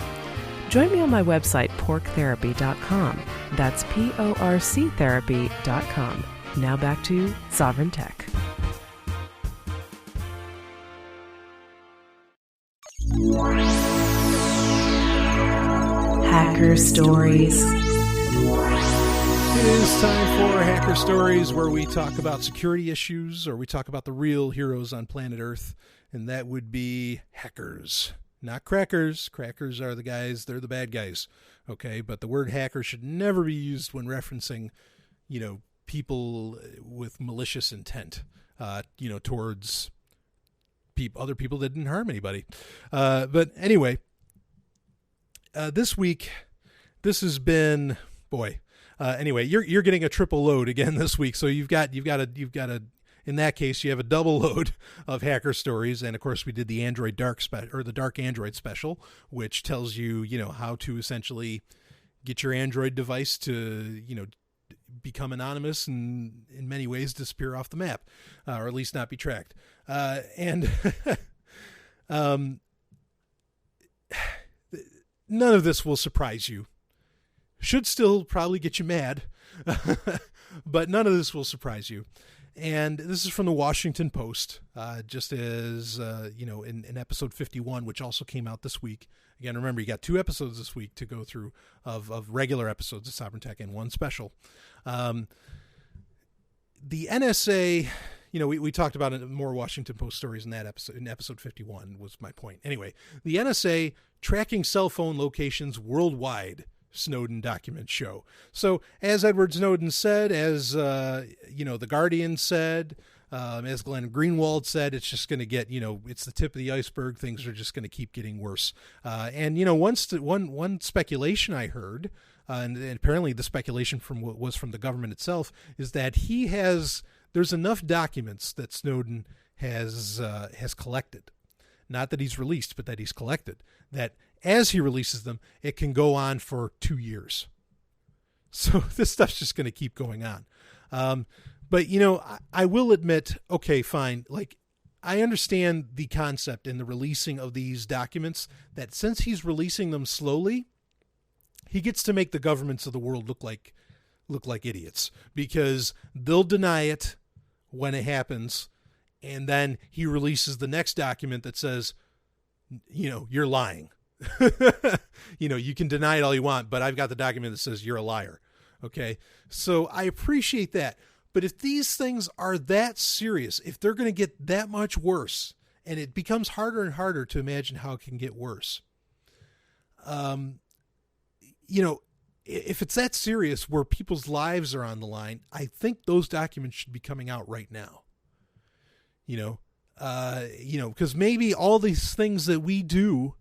Join me on my website, porktherapy.com. That's porctherapy.com. Now back to Sovryn Tech. Hacker Stories. It is time for Hacker Stories, where we talk about security issues, or we talk about the real heroes on planet Earth, and that would be hackers. Not crackers. Crackers are the guys, they're the bad guys, okay? But the word hacker should never be used when referencing, people with malicious intent, towards other people that didn't harm anybody. But anyway, this week, this has been, anyway, you're getting a triple load again this week. So you've got a, in that case, you have a double load of hacker stories. And of course we did the Android the Dark Android special, which tells you, how to essentially get your Android device to, become anonymous and in many ways disappear off the map, or at least not be tracked. And none of this will surprise you. Should still probably get you mad, but none of this will surprise you. And this is from the Washington Post, just as, in episode 51, which also came out this week. Again, remember, you got 2 episodes this week to go through of regular episodes of Sovryn Tech and 1 special. The NSA, we talked about more Washington Post stories in that episode. In episode 51 was my point. Anyway, the NSA tracking cell phone locations worldwide, Snowden documents show. So as Edward Snowden said, as The Guardian said, as Glenn Greenwald said, it's just going to get, it's the tip of the iceberg. Things are just going to keep getting worse. And one speculation I heard, and apparently the speculation was from the government itself, is that there's enough documents that Snowden has collected. Not that he's released, but that he's collected, that as he releases them, it can go on for 2 years. So this stuff's just going to keep going on. But, I will admit, okay, fine. Like, I understand the concept in the releasing of these documents, that since he's releasing them slowly, he gets to make the governments of the world look like idiots, because they'll deny it when it happens, and then he releases the next document that says, you're lying. You can deny it all you want, but I've got the document that says you're a liar. Okay. So I appreciate that. But if these things are that serious, if they're going to get that much worse, and it becomes harder and harder to imagine how it can get worse, if it's that serious where people's lives are on the line, I think those documents should be coming out right now. Because maybe all these things that we do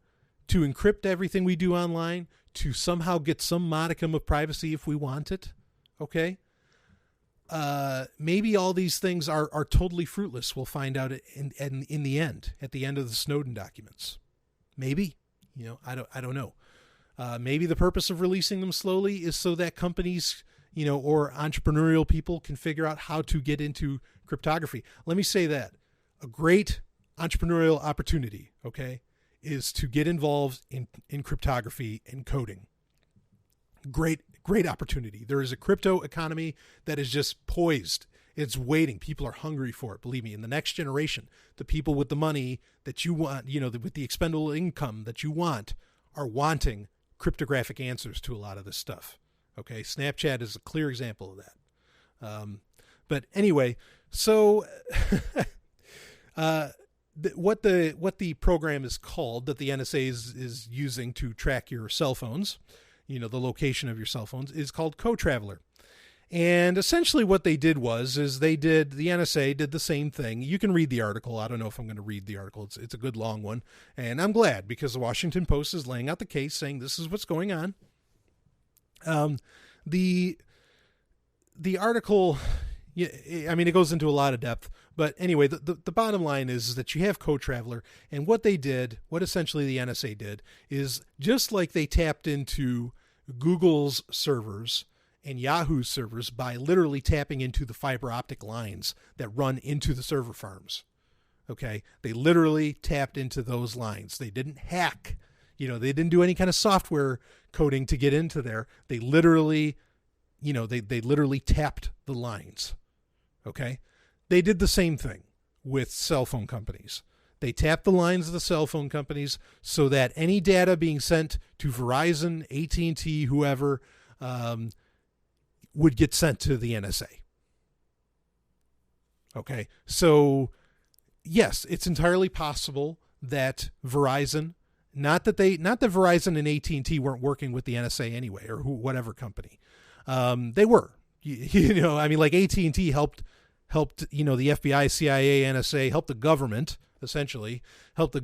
to encrypt everything we do online, to somehow get some modicum of privacy if we want it, okay? Maybe all these things are totally fruitless. We'll find out in the end, at the end of the Snowden documents. Maybe, I don't know. Maybe the purpose of releasing them slowly is so that companies, or entrepreneurial people can figure out how to get into cryptography. Let me say that a great entrepreneurial opportunity, okay, is to get involved in cryptography and coding. Great opportunity. There is a crypto economy that is just poised. It's waiting. People are hungry for it. Believe me, in the next generation, the people with the money that you want, with the expendable income that you want, are wanting cryptographic answers to a lot of this stuff. Okay. Snapchat is a clear example of that. But anyway, so, what the program is called that the NSA is using to track your cell phones, the location of your cell phones, is called Co-Traveler. And essentially what they did is the NSA did the same thing. You can read the article. I don't know if I'm going to read the article. It's a good long one. And I'm glad, because the Washington Post is laying out the case, saying this is what's going on. The article, it goes into a lot of depth. But anyway, the bottom line is that you have Co-Traveler, and what essentially the NSA did, is just like they tapped into Google's servers and Yahoo's servers by literally tapping into the fiber optic lines that run into the server farms. Okay. They literally tapped into those lines. They didn't hack, they didn't do any kind of software coding to get into there. They literally, they literally tapped the lines. Okay. They did the same thing with cell phone companies. They tapped the lines of the cell phone companies so that any data being sent to Verizon, AT&T, whoever, would get sent to the NSA. Okay. So yes, it's entirely possible that Verizon, not that Verizon and AT&T weren't working with the NSA anyway, or whatever company. They were, like AT&T helped, the FBI, CIA, NSA, helped the government, essentially, make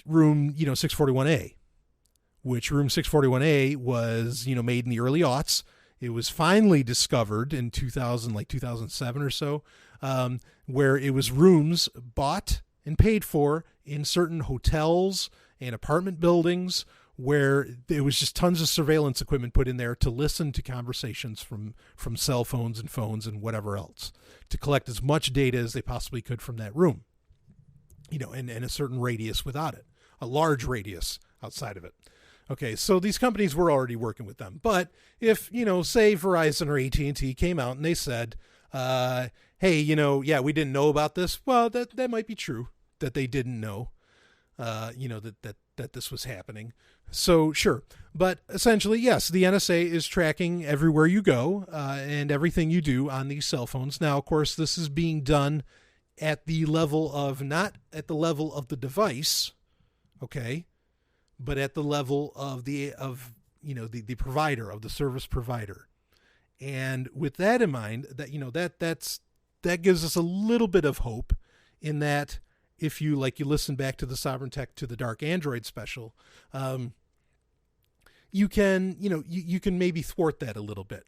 room, 641A, which room 641A was, made in the early aughts. It was finally discovered in 2007 or so, where it was rooms bought and paid for in certain hotels and apartment buildings, where there was just tons of surveillance equipment put in there to listen to conversations from cell phones and phones and whatever else, to collect as much data as they possibly could from that room, in a certain radius without it, a large radius outside of it. Okay, so these companies were already working with them. But if, say Verizon or AT&T came out and they said, hey, we didn't know about this. Well, that might be true, that they didn't know, that this was happening. So sure. But essentially, yes, the NSA is tracking everywhere you go and everything you do on these cell phones. Now, of course, this is being done at the level of, not at the level of the device, okay, but at the level of the provider, of the service provider. And with that in mind, that gives us a little bit of hope, in that if you listen back to the Sovryn Tech to the Dark Android special, you can maybe thwart that a little bit.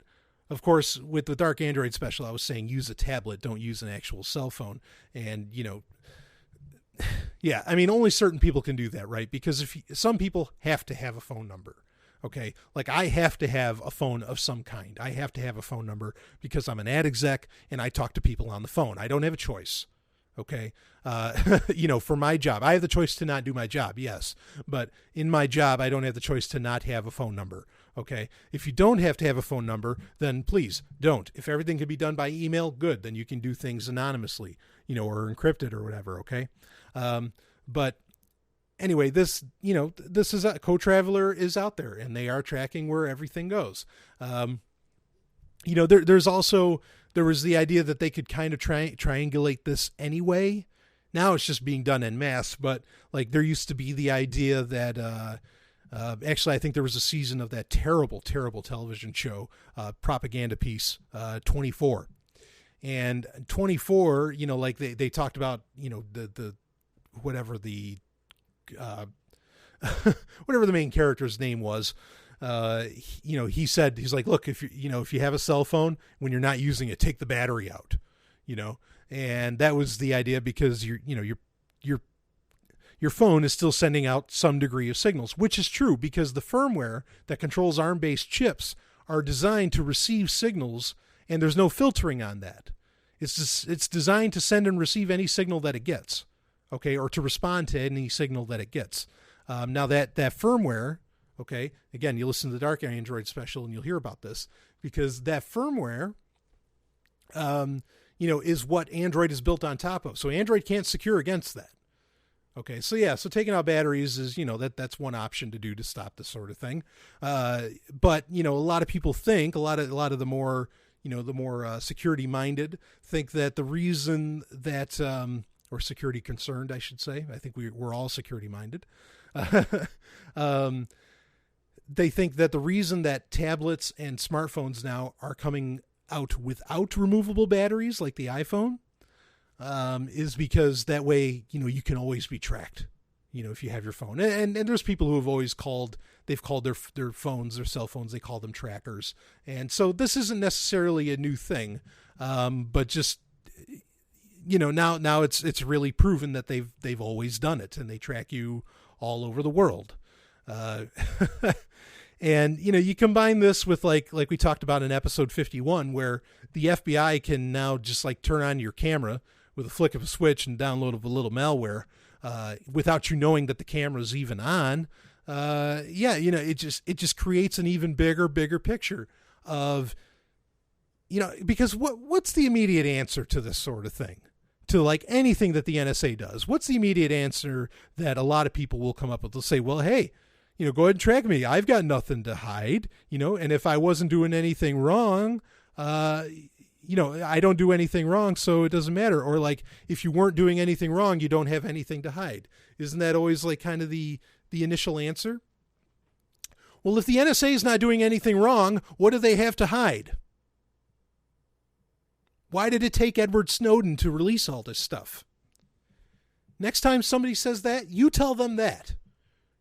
Of course, with the Dark Android special, I was saying use a tablet, don't use an actual cell phone. And, yeah, only certain people can do that, right? Because some people have to have a phone number. Okay. Like I have to have a phone of some kind. I have to have a phone number because I'm an ad exec and I talk to people on the phone. I don't have a choice. Okay. For my job, I have the choice to not do my job. Yes. But in my job, I don't have the choice to not have a phone number. Okay. If you don't have to have a phone number, then please don't. If everything can be done by email, good. Then you can do things anonymously, or encrypted or whatever. Okay. But anyway, this is Co-Traveler is out there, and they are tracking where everything goes. There was the idea that they could kind of triangulate this anyway. Now it's just being done en masse, but like there used to be the idea that actually I think there was a season of that terrible television show, Propaganda Piece, 24. And 24, like they talked about, the whatever the main character's name was. He said, he's like, look, if you have a cell phone, when you're not using it, take the battery out, and that was the idea, because your phone is still sending out some degree of signals, which is true, because the firmware that controls ARM-based chips are designed to receive signals, and there's no filtering on that. It's designed to send and receive any signal that it gets, okay, or to respond to any signal that it gets. Now that firmware, okay, again, you listen to the Dark Android special and you'll hear about this, because that firmware, is what Android is built on top of. So Android can't secure against that. Okay, so taking out batteries is, that's one option to do to stop this sort of thing. But, a lot of people think, a lot of the more, the more security minded think that the reason that, or security concerned, I should say, I think we're all security minded. They think that the reason that tablets and smartphones now are coming out without removable batteries like the iPhone is because that way, you can always be tracked, if you have your phone. And there's people who have always they've called their phones, their cell phones, they call them trackers. And so this isn't necessarily a new thing, but just, now it's really proven that they've always done it, and they track you all over the world. And, you combine this with like we talked about in episode 51, where the FBI can now just like turn on your camera with a flick of a switch and download a little malware, without you knowing that the camera's even on. It just creates an even bigger picture of, because what's the immediate answer to this sort of thing? To like anything that the NSA does, what's the immediate answer that a lot of people will come up with? They'll say, well, hey, go ahead and track me. I've got nothing to hide, and if I wasn't doing anything wrong, I don't do anything wrong, so it doesn't matter. Or like, if you weren't doing anything wrong, you don't have anything to hide. Isn't that always like kind of the initial answer? Well, if the NSA is not doing anything wrong, what do they have to hide? Why did it take Edward Snowden to release all this stuff? Next time somebody says that, you tell them that.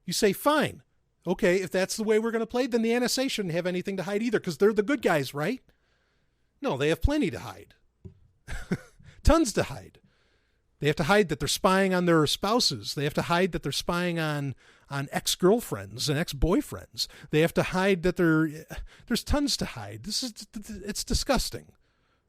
You say, fine. Okay, if that's the way we're going to play, then the NSA shouldn't have anything to hide either, because they're the good guys, right? No, they have plenty to hide. Tons to hide. They have to hide that they're spying on their spouses. They have to hide that they're spying on ex-girlfriends and ex-boyfriends. They have to hide that there's tons to hide. It's disgusting.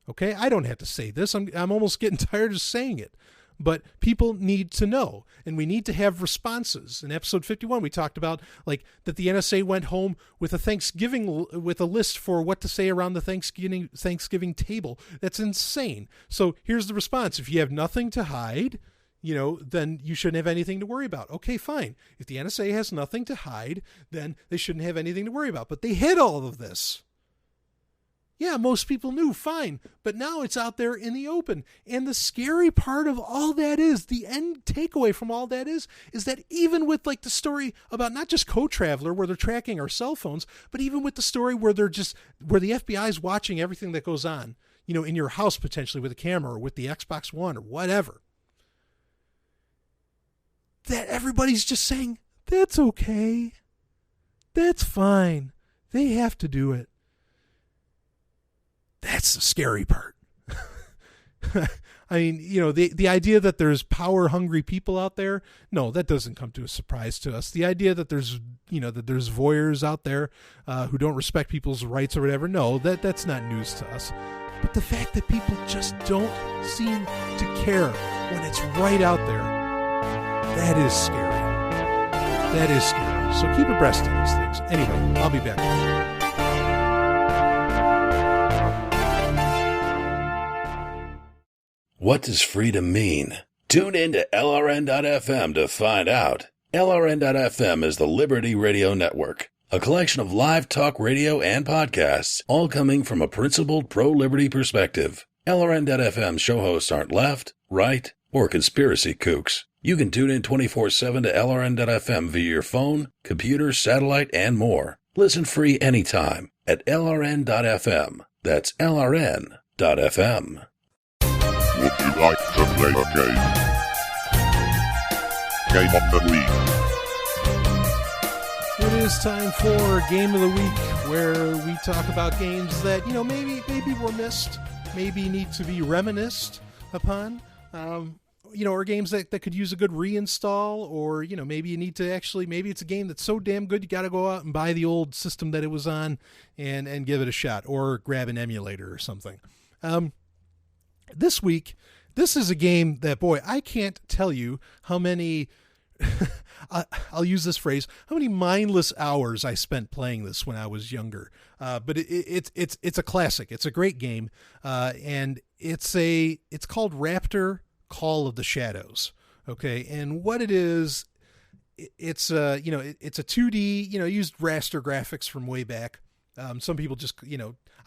Okay, I don't have to say this. I'm almost getting tired of saying it. But people need to know, and we need to have responses. In episode 51, we talked about like that the NSA went home with a list for what to say around the Thanksgiving table. That's insane. So here's the response. If you have nothing to hide, then you shouldn't have anything to worry about. Okay, fine. If the NSA has nothing to hide, then they shouldn't have anything to worry about. But they hid all of this. Yeah, most people knew, fine, but now it's out there in the open. And the scary part of all that is, the end takeaway from all that is that even with like the story about not just Co-Traveler, where they're tracking our cell phones, but even with the story where the FBI is watching everything that goes on, in your house potentially with a camera or with the Xbox One or whatever, that everybody's just saying, that's okay, that's fine, they have to do it. That's the scary part. I mean, the idea that there's power-hungry people out there, no, that doesn't come to a surprise to us. The idea that there's voyeurs out there who don't respect people's rights or whatever, no, that's not news to us. But the fact that people just don't seem to care when it's right out there, that is scary. That is scary. So keep abreast of these things. Anyway, I'll be back. What does freedom mean? Tune in to LRN.FM to find out. LRN.FM is the Liberty Radio Network, a collection of live talk radio and podcasts, all coming from a principled pro-liberty perspective. LRN.FM show hosts aren't left, right, or conspiracy kooks. You can tune in 24/7 to LRN.FM via your phone, computer, satellite, and more. Listen free anytime at LRN.FM. That's LRN.FM. Would you like to play a game? Game of the Week. It is time for Game of the Week, where we talk about games that, maybe were missed, maybe need to be reminisced upon, or games that could use a good reinstall, or, maybe you need to maybe it's a game that's so damn good you got to go out and buy the old system that it was on and give it a shot, or grab an emulator or something. This week, this is a game that, boy, I can't tell you how many, I'll use this phrase, how many mindless hours I spent playing this when I was younger. But it's a classic. It's a great game. And it's called Raptor Call of the Shadows. Okay. And what it is, it's a 2D, used raster graphics from way back. Some people just,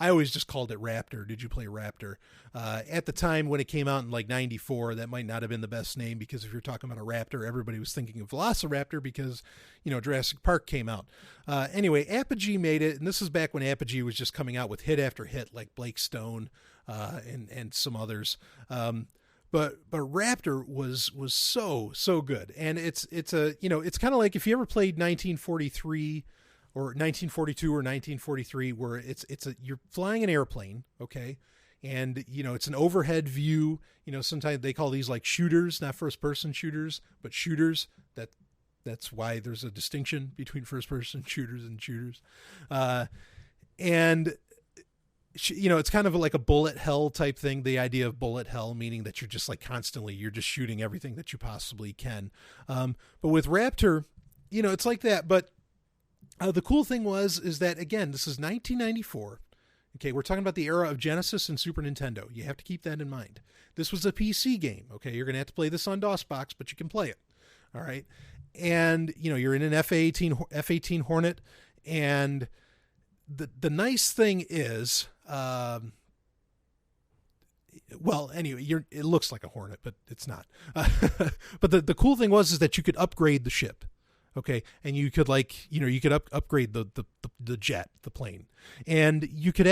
I always just called it Raptor. Did you play Raptor? At the time when it came out in like 94, that might not have been the best name, because if you're talking about a raptor, everybody was thinking of Velociraptor because, Jurassic Park came out. Anyway, Apogee made it, and this is back when Apogee was just coming out with hit after hit, like Blake Stone and some others. But Raptor was so good. And it's kind of like if you ever played 1943 or 1942 or 1943, where you're flying an airplane, okay? And, it's an overhead view. Sometimes they call these like shooters, not first-person shooters, but shooters. That's why there's a distinction between first-person shooters and shooters. And, it's kind of like a bullet hell type thing. The idea of bullet hell meaning that you're just like constantly, you're just shooting everything that you possibly can. But with Raptor, it's like that. But the cool thing is that, again, this is 1994. Okay, we're talking about the era of Genesis and Super Nintendo. You have to keep that in mind. This was a PC game. Okay, you're going to have to play this on DOSBox, but you can play it. All right, and you're in an F-18 Hornet, and the nice thing is, anyway, it looks like a Hornet, but it's not. But the cool thing is that you could upgrade the ship. Okay. And you could upgrade the jet, the plane, and you could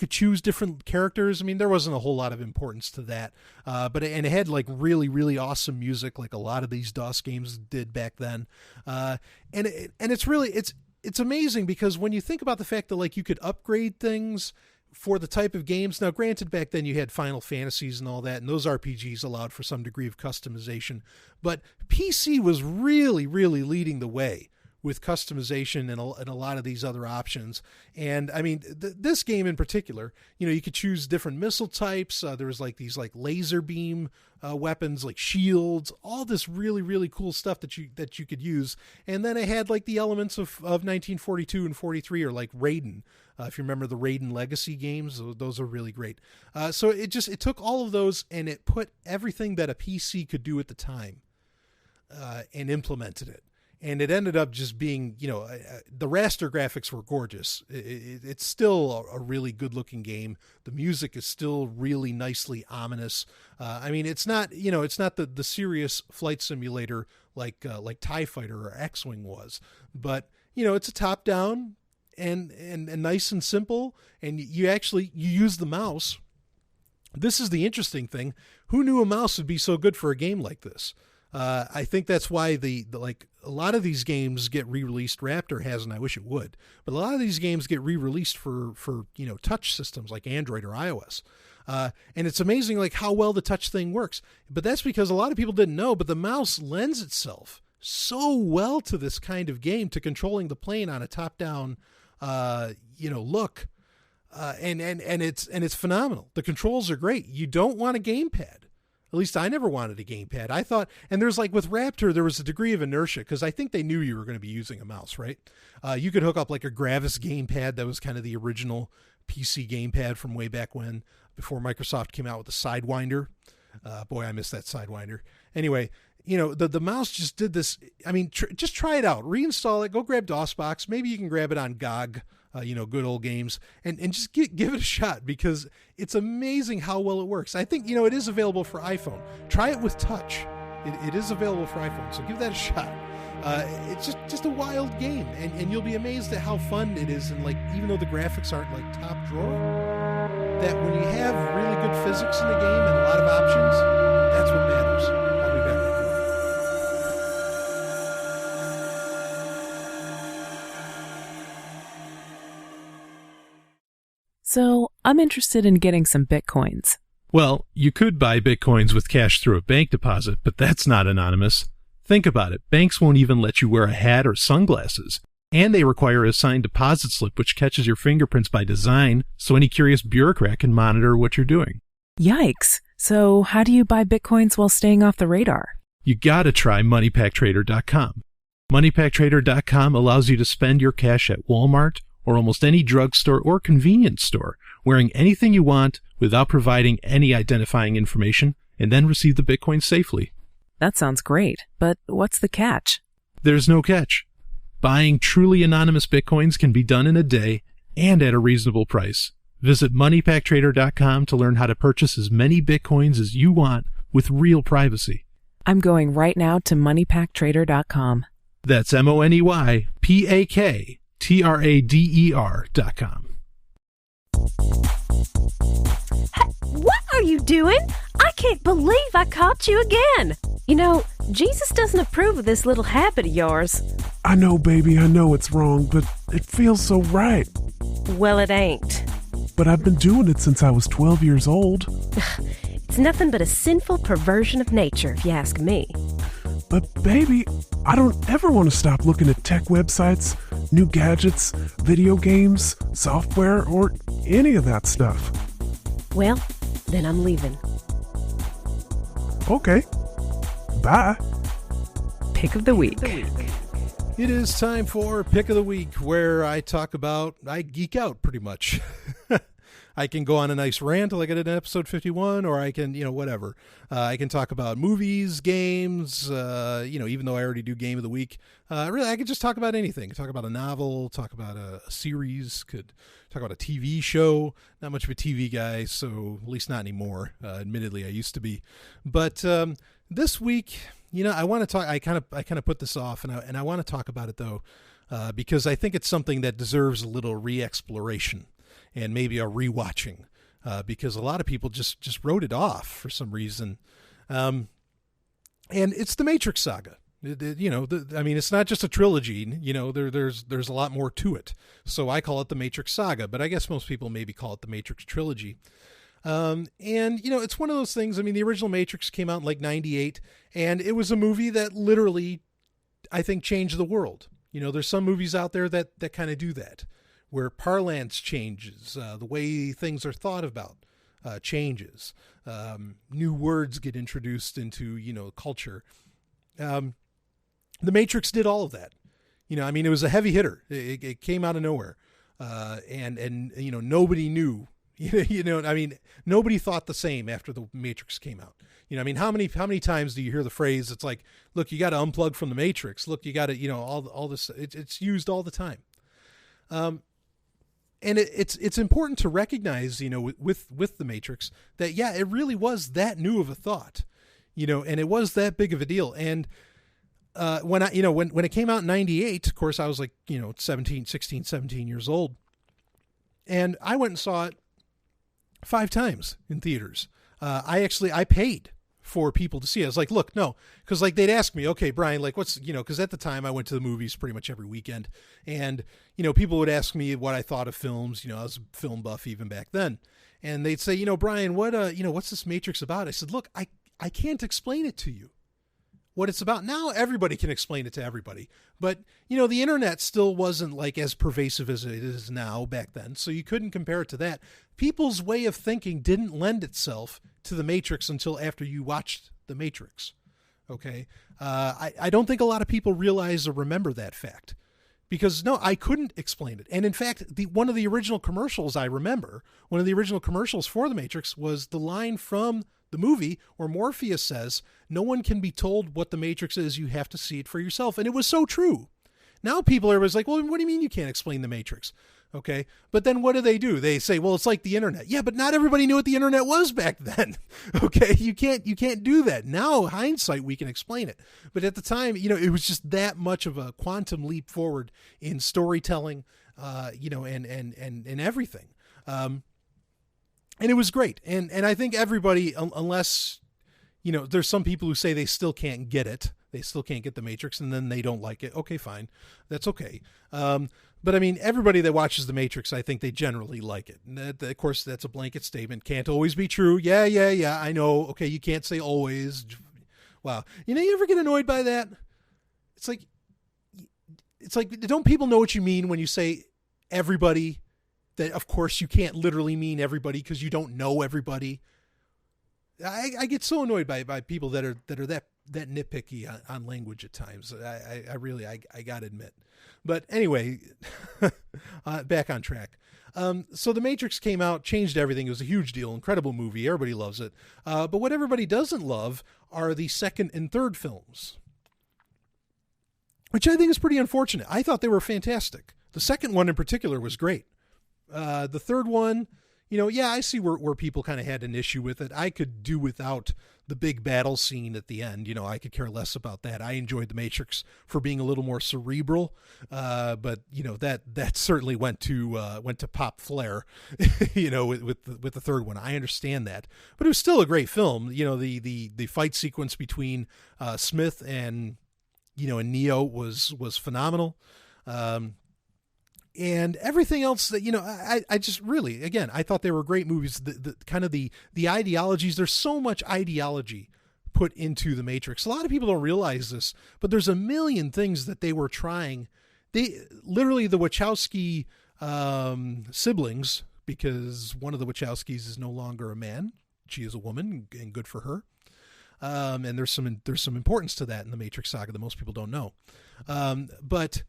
choose different characters. I mean, there wasn't a whole lot of importance to that. But it had like really, really awesome music, like a lot of these DOS games did back then. And it's amazing, because when you think about the fact that like you could upgrade things for the type of games. Now, granted, back then you had Final Fantasies and all that, and those RPGs allowed for some degree of customization. But PC was really, really leading the way with customization and a lot of these other options. And I mean, this game in particular, you could choose different missile types. There was like these like laser beam weapons, like shields, all this really, really cool stuff that you could use. And then it had like the elements of 1942 and 43, or like Raiden. If you remember the Raiden Legacy games, those are really great. So it took all of those and it put everything that a PC could do at the time and implemented it. And it ended up just being, the raster graphics were gorgeous. It's still a really good looking game. The music is still really nicely ominous. I mean, it's not the serious flight simulator like TIE Fighter or X-Wing was, but it's a top down and nice and simple. And you use the mouse. This is the interesting thing. Who knew a mouse would be so good for a game like this? I think that's why the a lot of these games get re-released. Raptor hasn't. I wish it would, but a lot of these games get re-released for touch systems like Android or iOS. And it's amazing like how well the touch thing works. But that's because a lot of people didn't know, but the mouse lends itself so well to this kind of game, to controlling the plane on a top-down look. And it's phenomenal. The controls are great. You don't want a gamepad. At least I never wanted a gamepad. I thought, and there's like with Raptor, there was a degree of inertia because I think they knew you were going to be using a mouse, right? You could hook up like a Gravis gamepad that was kind of the original PC gamepad from way back when, before Microsoft came out with the Sidewinder. Boy, I miss that Sidewinder. Anyway, the mouse just did this. I mean, just try it out. Reinstall it. Go grab DOSBox. Maybe you can grab it on GOG. Good old games, and just give it a shot because it's amazing how well it works. I think, it is available for iPhone. Try it with touch. It is available for iPhone, so give that a shot. It's just a wild game, and you'll be amazed at how fun it is. And like, even though the graphics aren't like top drawer, that when you have really good physics in the game and a lot of options, that's what matters. I'll be back with you. So, I'm interested in getting some Bitcoins. Well, you could buy Bitcoins with cash through a bank deposit, but that's not anonymous. Think about it. Banks won't even let you wear a hat or sunglasses. And they require a signed deposit slip which catches your fingerprints by design, so any curious bureaucrat can monitor what you're doing. Yikes. So, how do you buy Bitcoins while staying off the radar? You gotta try MoneyPackTrader.com. MoneyPackTrader.com allows you to spend your cash at Walmart, or almost any drugstore or convenience store, wearing anything you want without providing any identifying information, and then receive the Bitcoin safely. That sounds great, but what's the catch? There's no catch. Buying truly anonymous Bitcoins can be done in a day and at a reasonable price. Visit MoneyPackTrader.com to learn how to purchase as many Bitcoins as you want with real privacy. I'm going right now to MoneyPackTrader.com. That's MoneyPackTrader.com. What are you doing? I can't believe I caught you again. Jesus doesn't approve of this little habit of yours. I know, baby, I know it's wrong, but it feels so right. Well, it ain't. But I've been doing it since I was 12 years old. It's nothing but a sinful perversion of nature, if you ask me. But baby, I don't ever want to stop looking at tech websites, new gadgets, video games, software, or any of that stuff. Well, then I'm leaving. Okay. Bye. Pick of the week. It is time for Pick of the Week, where I geek out pretty much. I can go on a nice rant like I did in episode 51, or I can, whatever. I can talk about movies, games, even though I already do Game of the Week. Really, I could just talk about anything. Talk about a novel, talk about a series, could talk about a TV show. Not much of a TV guy, so at least not anymore. Admittedly, I used to be. But this week, I want to talk. I kind of put this off, and I want to talk about it though, because I think it's something that deserves a little re-exploration and maybe a rewatching, because a lot of people just wrote it off for some reason, and it's the Matrix saga. It's not just a trilogy. There's a lot more to it. So I call it the Matrix saga, but I guess most people maybe call it the Matrix trilogy. It's one of those things. I mean, the original Matrix came out in like 98, and it was a movie that literally, I think, changed the world. There's some movies out there that kind of do that, where parlance changes, the way things are thought about changes, new words get introduced into, culture. The Matrix did all of that. It was a heavy hitter. It came out of nowhere. And nobody knew. Nobody thought the same after the Matrix came out. How many times do you hear the phrase? It's like, look, you got to unplug from the Matrix. Look, you got to, all this. It's used all the time. And it's important to recognize, with the Matrix that, yeah, it really was that new of a thought, and it was that big of a deal. And when it came out in 98, of course, I was like, 16, 17 years old. And I went and saw it 5 times in theaters. I paid for people to see it. I was like, look, no, because like they'd ask me, okay, Brian, like what's, because at the time I went to the movies pretty much every weekend, and people would ask me what I thought of films. I was a film buff even back then, and they'd say, Brian, what what's this Matrix about? I said, look, I can't explain it to you. what it's about. Now everybody can explain it to everybody. But, the internet still wasn't like as pervasive as it is now back then. So you couldn't compare it to that. People's way of thinking didn't lend itself to the Matrix until after you watched the Matrix. Okay. I don't think a lot of people realize or remember that fact. Because, no, I couldn't explain it. And in fact, one of the original commercials I remember, one of the original commercials for The Matrix was the line from the movie where Morpheus says, "No one can be told what The Matrix is. You have to see it for yourself." And it was so true. Now people are always like, well, what do you mean you can't explain The Matrix? Okay. But then what do? They say, well, it's like the internet. Yeah, but not everybody knew what the internet was back then. Okay. You can't do that. Now, hindsight, we can explain it. But at the time, it was just that much of a quantum leap forward in storytelling, and everything. And it was great. And I think everybody, unless, there's some people who say they still can't get it. They still can't get The Matrix, and then they don't like it. Okay, fine. That's okay. But I mean, everybody that watches The Matrix, I think they generally like it. And of course, that's a blanket statement. Can't always be true. Yeah, I know. Okay, you can't say always. Wow. You ever get annoyed by that? It's like, don't people know what you mean when you say everybody? That, of course, you can't literally mean everybody because you don't know everybody. I get so annoyed by people that are that nitpicky on language at times. I really gotta admit. But anyway, back on track. So The Matrix came out, changed everything. It was a huge deal, incredible movie. Everybody loves it. But what everybody doesn't love are the second and third films, which I think is pretty unfortunate. I thought they were fantastic. The second one in particular was great. The third one, I see where people kind of had an issue with it. I could do without the big battle scene at the end. I could care less about that. I enjoyed The Matrix for being a little more cerebral. But that certainly went to pop flair, with the third one. I understand that, but it was still a great film. The fight sequence between Smith and Neo was phenomenal. And everything else that, I just really, again, I thought they were great movies. The kind of the ideologies, there's so much ideology put into The Matrix. A lot of people don't realize this, but there's a million things that they were trying. The Wachowski siblings, because one of the Wachowskis is no longer a man. She is a woman, and good for her. And there's some importance to that in the Matrix saga that most people don't know. But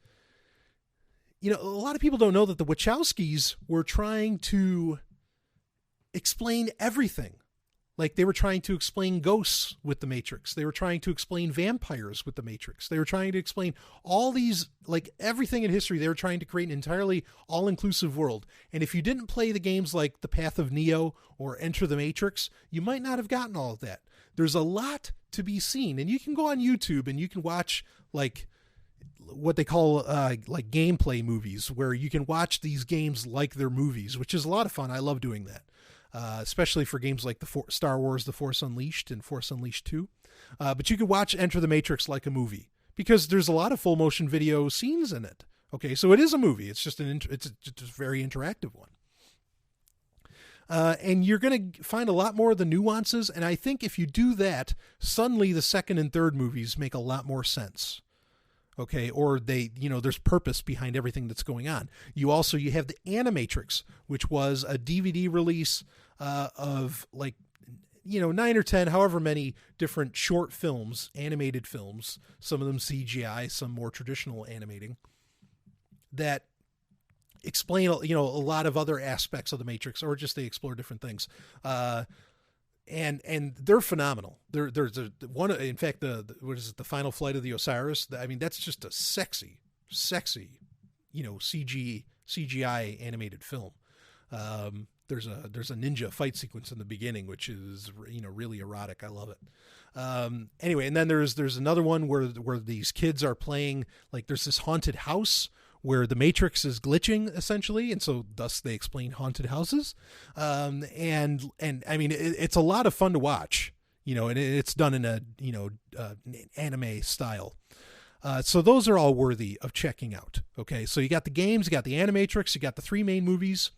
a lot of people don't know that the Wachowskis were trying to explain everything. Like they were trying to explain ghosts with The Matrix. They were trying to explain vampires with The Matrix. They were trying to explain all these, like everything in history. They were trying to create an entirely all-inclusive world. And if you didn't play the games like The Path of Neo or Enter the Matrix, you might not have gotten all of that. There's a lot to be seen. And you can go on YouTube and you can watch like what they call like gameplay movies, where you can watch these games like they're movies, which is a lot of fun. I love doing that, especially for games like Star Wars, The Force Unleashed and Force Unleashed 2. But you can watch Enter the Matrix like a movie because there's a lot of full motion video scenes in it. Okay, so it is a movie. It's just it's a very interactive one. And you're going to find a lot more of the nuances. And I think if you do that, suddenly the second and third movies make a lot more sense. Okay, or there's purpose behind everything that's going on. You have the Animatrix, which was a DVD release of 9 or 10, however many different short films, animated films, some of them CGI, some more traditional animating, that explain, a lot of other aspects of the Matrix, or just they explore different things. And they're phenomenal. There's one, in fact, the Final Flight of the Osiris. I mean, that's just a sexy, CGI animated film. There's a ninja fight sequence in the beginning, which is, really erotic. I love it. Anyway, and then there's another one where these kids are playing, like there's this haunted house where the Matrix is glitching essentially. And so thus they explain haunted houses. And I mean, it's a lot of fun to watch, and it's done in an anime style. So those are all worthy of checking out. Okay. So you got the games, you got the Animatrix, you got the 3 main movies,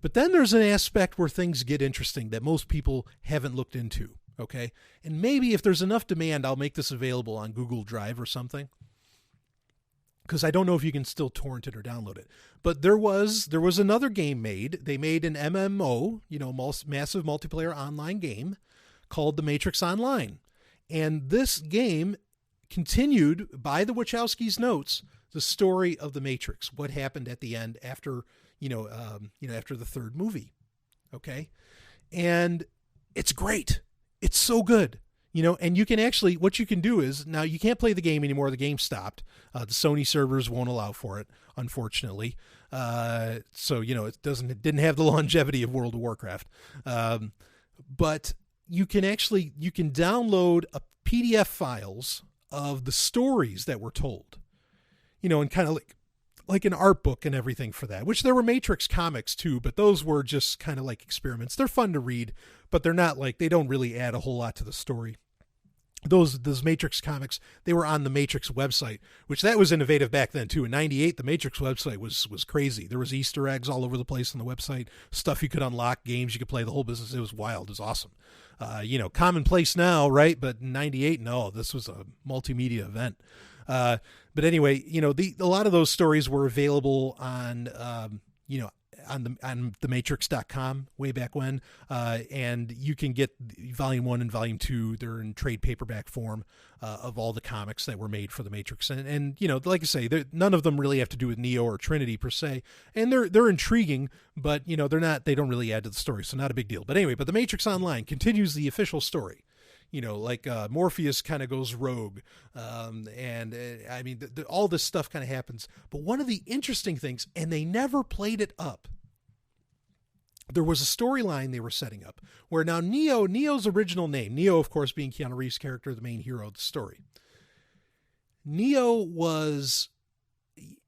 but then there's an aspect where things get interesting that most people haven't looked into. Okay. And maybe if there's enough demand, I'll make this available on Google Drive or something. Because I don't know if you can still torrent it or download it. But there was another game made. They made an MMO, massive multiplayer online game called The Matrix Online. And this game continued, by the Wachowskis' notes, the story of The Matrix, what happened at the end after, after the third movie. Okay. And it's great. It's so good. And you can actually, what you can do is, now you can't play the game anymore. The game stopped. The Sony servers won't allow for it, unfortunately. So, it didn't have the longevity of World of Warcraft. But you can download PDF files of the stories that were told, and kind of like an art book and everything for that, which there were Matrix comics too, but those were just kind of like experiments. They're fun to read, but they're not they don't really add a whole lot to the story. Those Matrix comics, they were on the Matrix website, which that was innovative back then too. In '98, the Matrix website was crazy. There was Easter eggs all over the place on the website, stuff you could unlock, games you could play, the whole business. It was wild. It was awesome. Commonplace now, right? But in '98, no, this was a multimedia event. But anyway, a lot of those stories were available on, on thematrix.com way back when. And you can get volume 1 and volume 2. They're in trade paperback form, of all the comics that were made for the Matrix. And like I say, none of them really have to do with Neo or Trinity per se. And they're intriguing, but they don't really add to the story. So not a big deal. But anyway, The Matrix Online continues the official story. Morpheus kind of goes rogue. All this stuff kind of happens. But one of the interesting things, and they never played it up, there was a storyline they were setting up where now Neo's original name, Neo, of course, being Keanu Reeves' character, the main hero of the story. Neo was,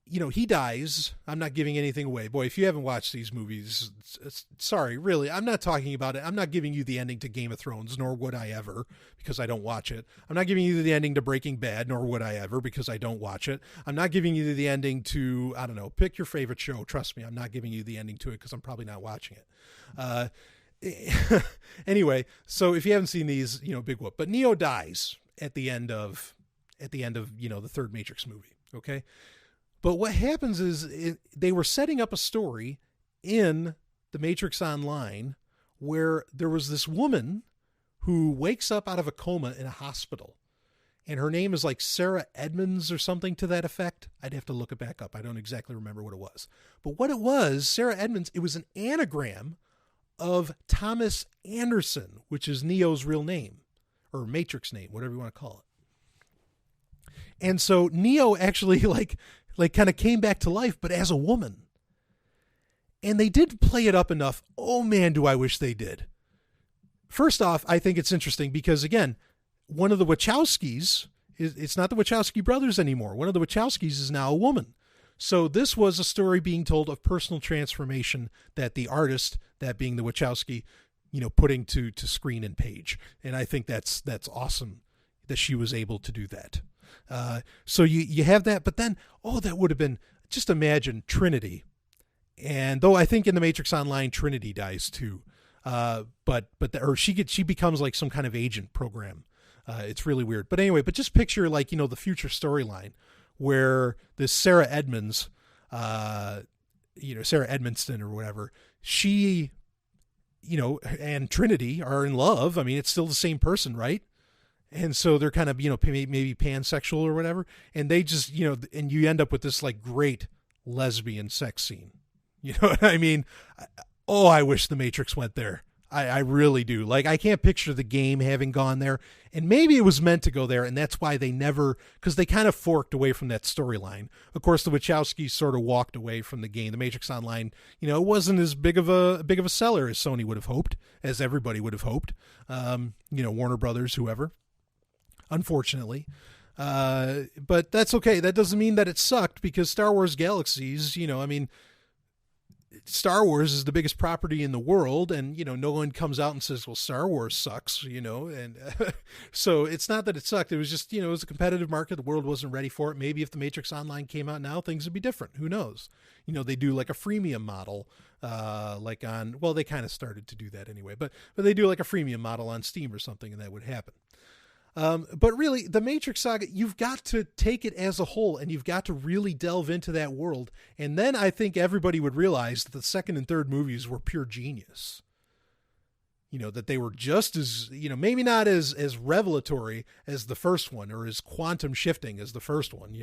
he dies. I'm not giving anything away. Boy, if you haven't watched these movies, sorry, really, I'm not talking about it. I'm not giving you the ending to Game of Thrones, nor would I ever, because I don't watch it. I'm not giving you the ending to Breaking Bad, nor would I ever, because I don't watch it. I'm not giving you the ending to, I don't know, pick your favorite show. Trust me, I'm not giving you the ending to it because I'm probably not watching it. Anyway, so if you haven't seen these, big whoop. But Neo dies at the end of the third Matrix movie. Okay. But what happens is they were setting up a story in The Matrix Online where there was this woman who wakes up out of a coma in a hospital. And her name is like Sarah Edmonds or something to that effect. I'd have to look it back up. I don't exactly remember what it was. But what it was, Sarah Edmonds, it was an anagram of Thomas Anderson, which is Neo's real name, or Matrix name, whatever you want to call it. And so Neo actually kind of came back to life, but as a woman. And they did play it up enough. Oh man, do I wish they did. First off, I think it's interesting because, again, one of the Wachowskis, it's not the Wachowski brothers anymore. One of the Wachowskis is now a woman. So this was a story being told of personal transformation that the artist, that being the Wachowski, putting to screen and page. And I think that's awesome that she was able to do that. So you have that, but then, that would have been, just imagine Trinity. And though I think in The Matrix Online, Trinity dies too. She becomes like some kind of agent program. It's really weird. But anyway, just picture the future storyline where this Sarah Edmonds, Sarah Edmonston or whatever, she, and Trinity are in love. I mean, it's still the same person, right? And so they're kind of, maybe pansexual or whatever. And they just, and you end up with this great lesbian sex scene. You know what I mean? I wish The Matrix went there. I really do. I can't picture the game having gone there. And maybe it was meant to go there. And that's why they never, because they kind of forked away from that storyline. Of course, the Wachowskis sort of walked away from the game. The Matrix Online, it wasn't as big of a seller as Sony would have hoped, as everybody would have hoped. Warner Brothers, whoever. Unfortunately. But that's okay. That doesn't mean that it sucked, because Star Wars Galaxies, Star Wars is the biggest property in the world, and, no one comes out and says, well, Star Wars sucks, and so it's not that it sucked. It was just, it was a competitive market. The world wasn't ready for it. Maybe if the Matrix Online came out now, things would be different. Who knows? They do like a freemium model, they kind of started to do that anyway, but they do like a freemium model on Steam or something, and that would happen. But really, the Matrix saga, you've got to take it as a whole, and you've got to really delve into that world. And then I think everybody would realize that the second and third movies were pure genius. That they were just as, maybe not as revelatory as the first one, or as quantum shifting as the first one,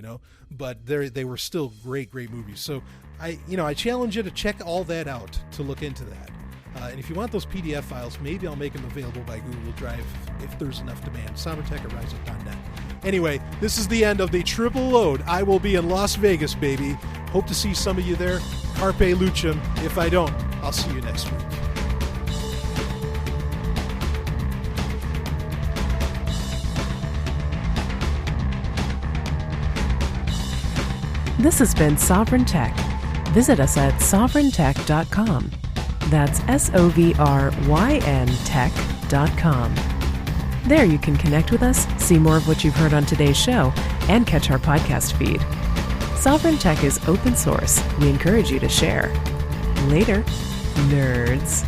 but they were still great movies. So I challenge you to check all that out, to look into that. And if you want those PDF files, maybe I'll make them available by Google Drive if there's enough demand. Sovryn@Riseup.net. Anyway, this is the end of the triple load. I will be in Las Vegas, baby. Hope to see some of you there. Carpe Lucem. If I don't, I'll see you next week. This has been Sovryn Tech. Visit us at sovryntech.com. That's SOVRYN tech.com. There you can connect with us, see more of what you've heard on today's show, and catch our podcast feed. Sovryn Tech is open source. We encourage you to share. Later, nerds.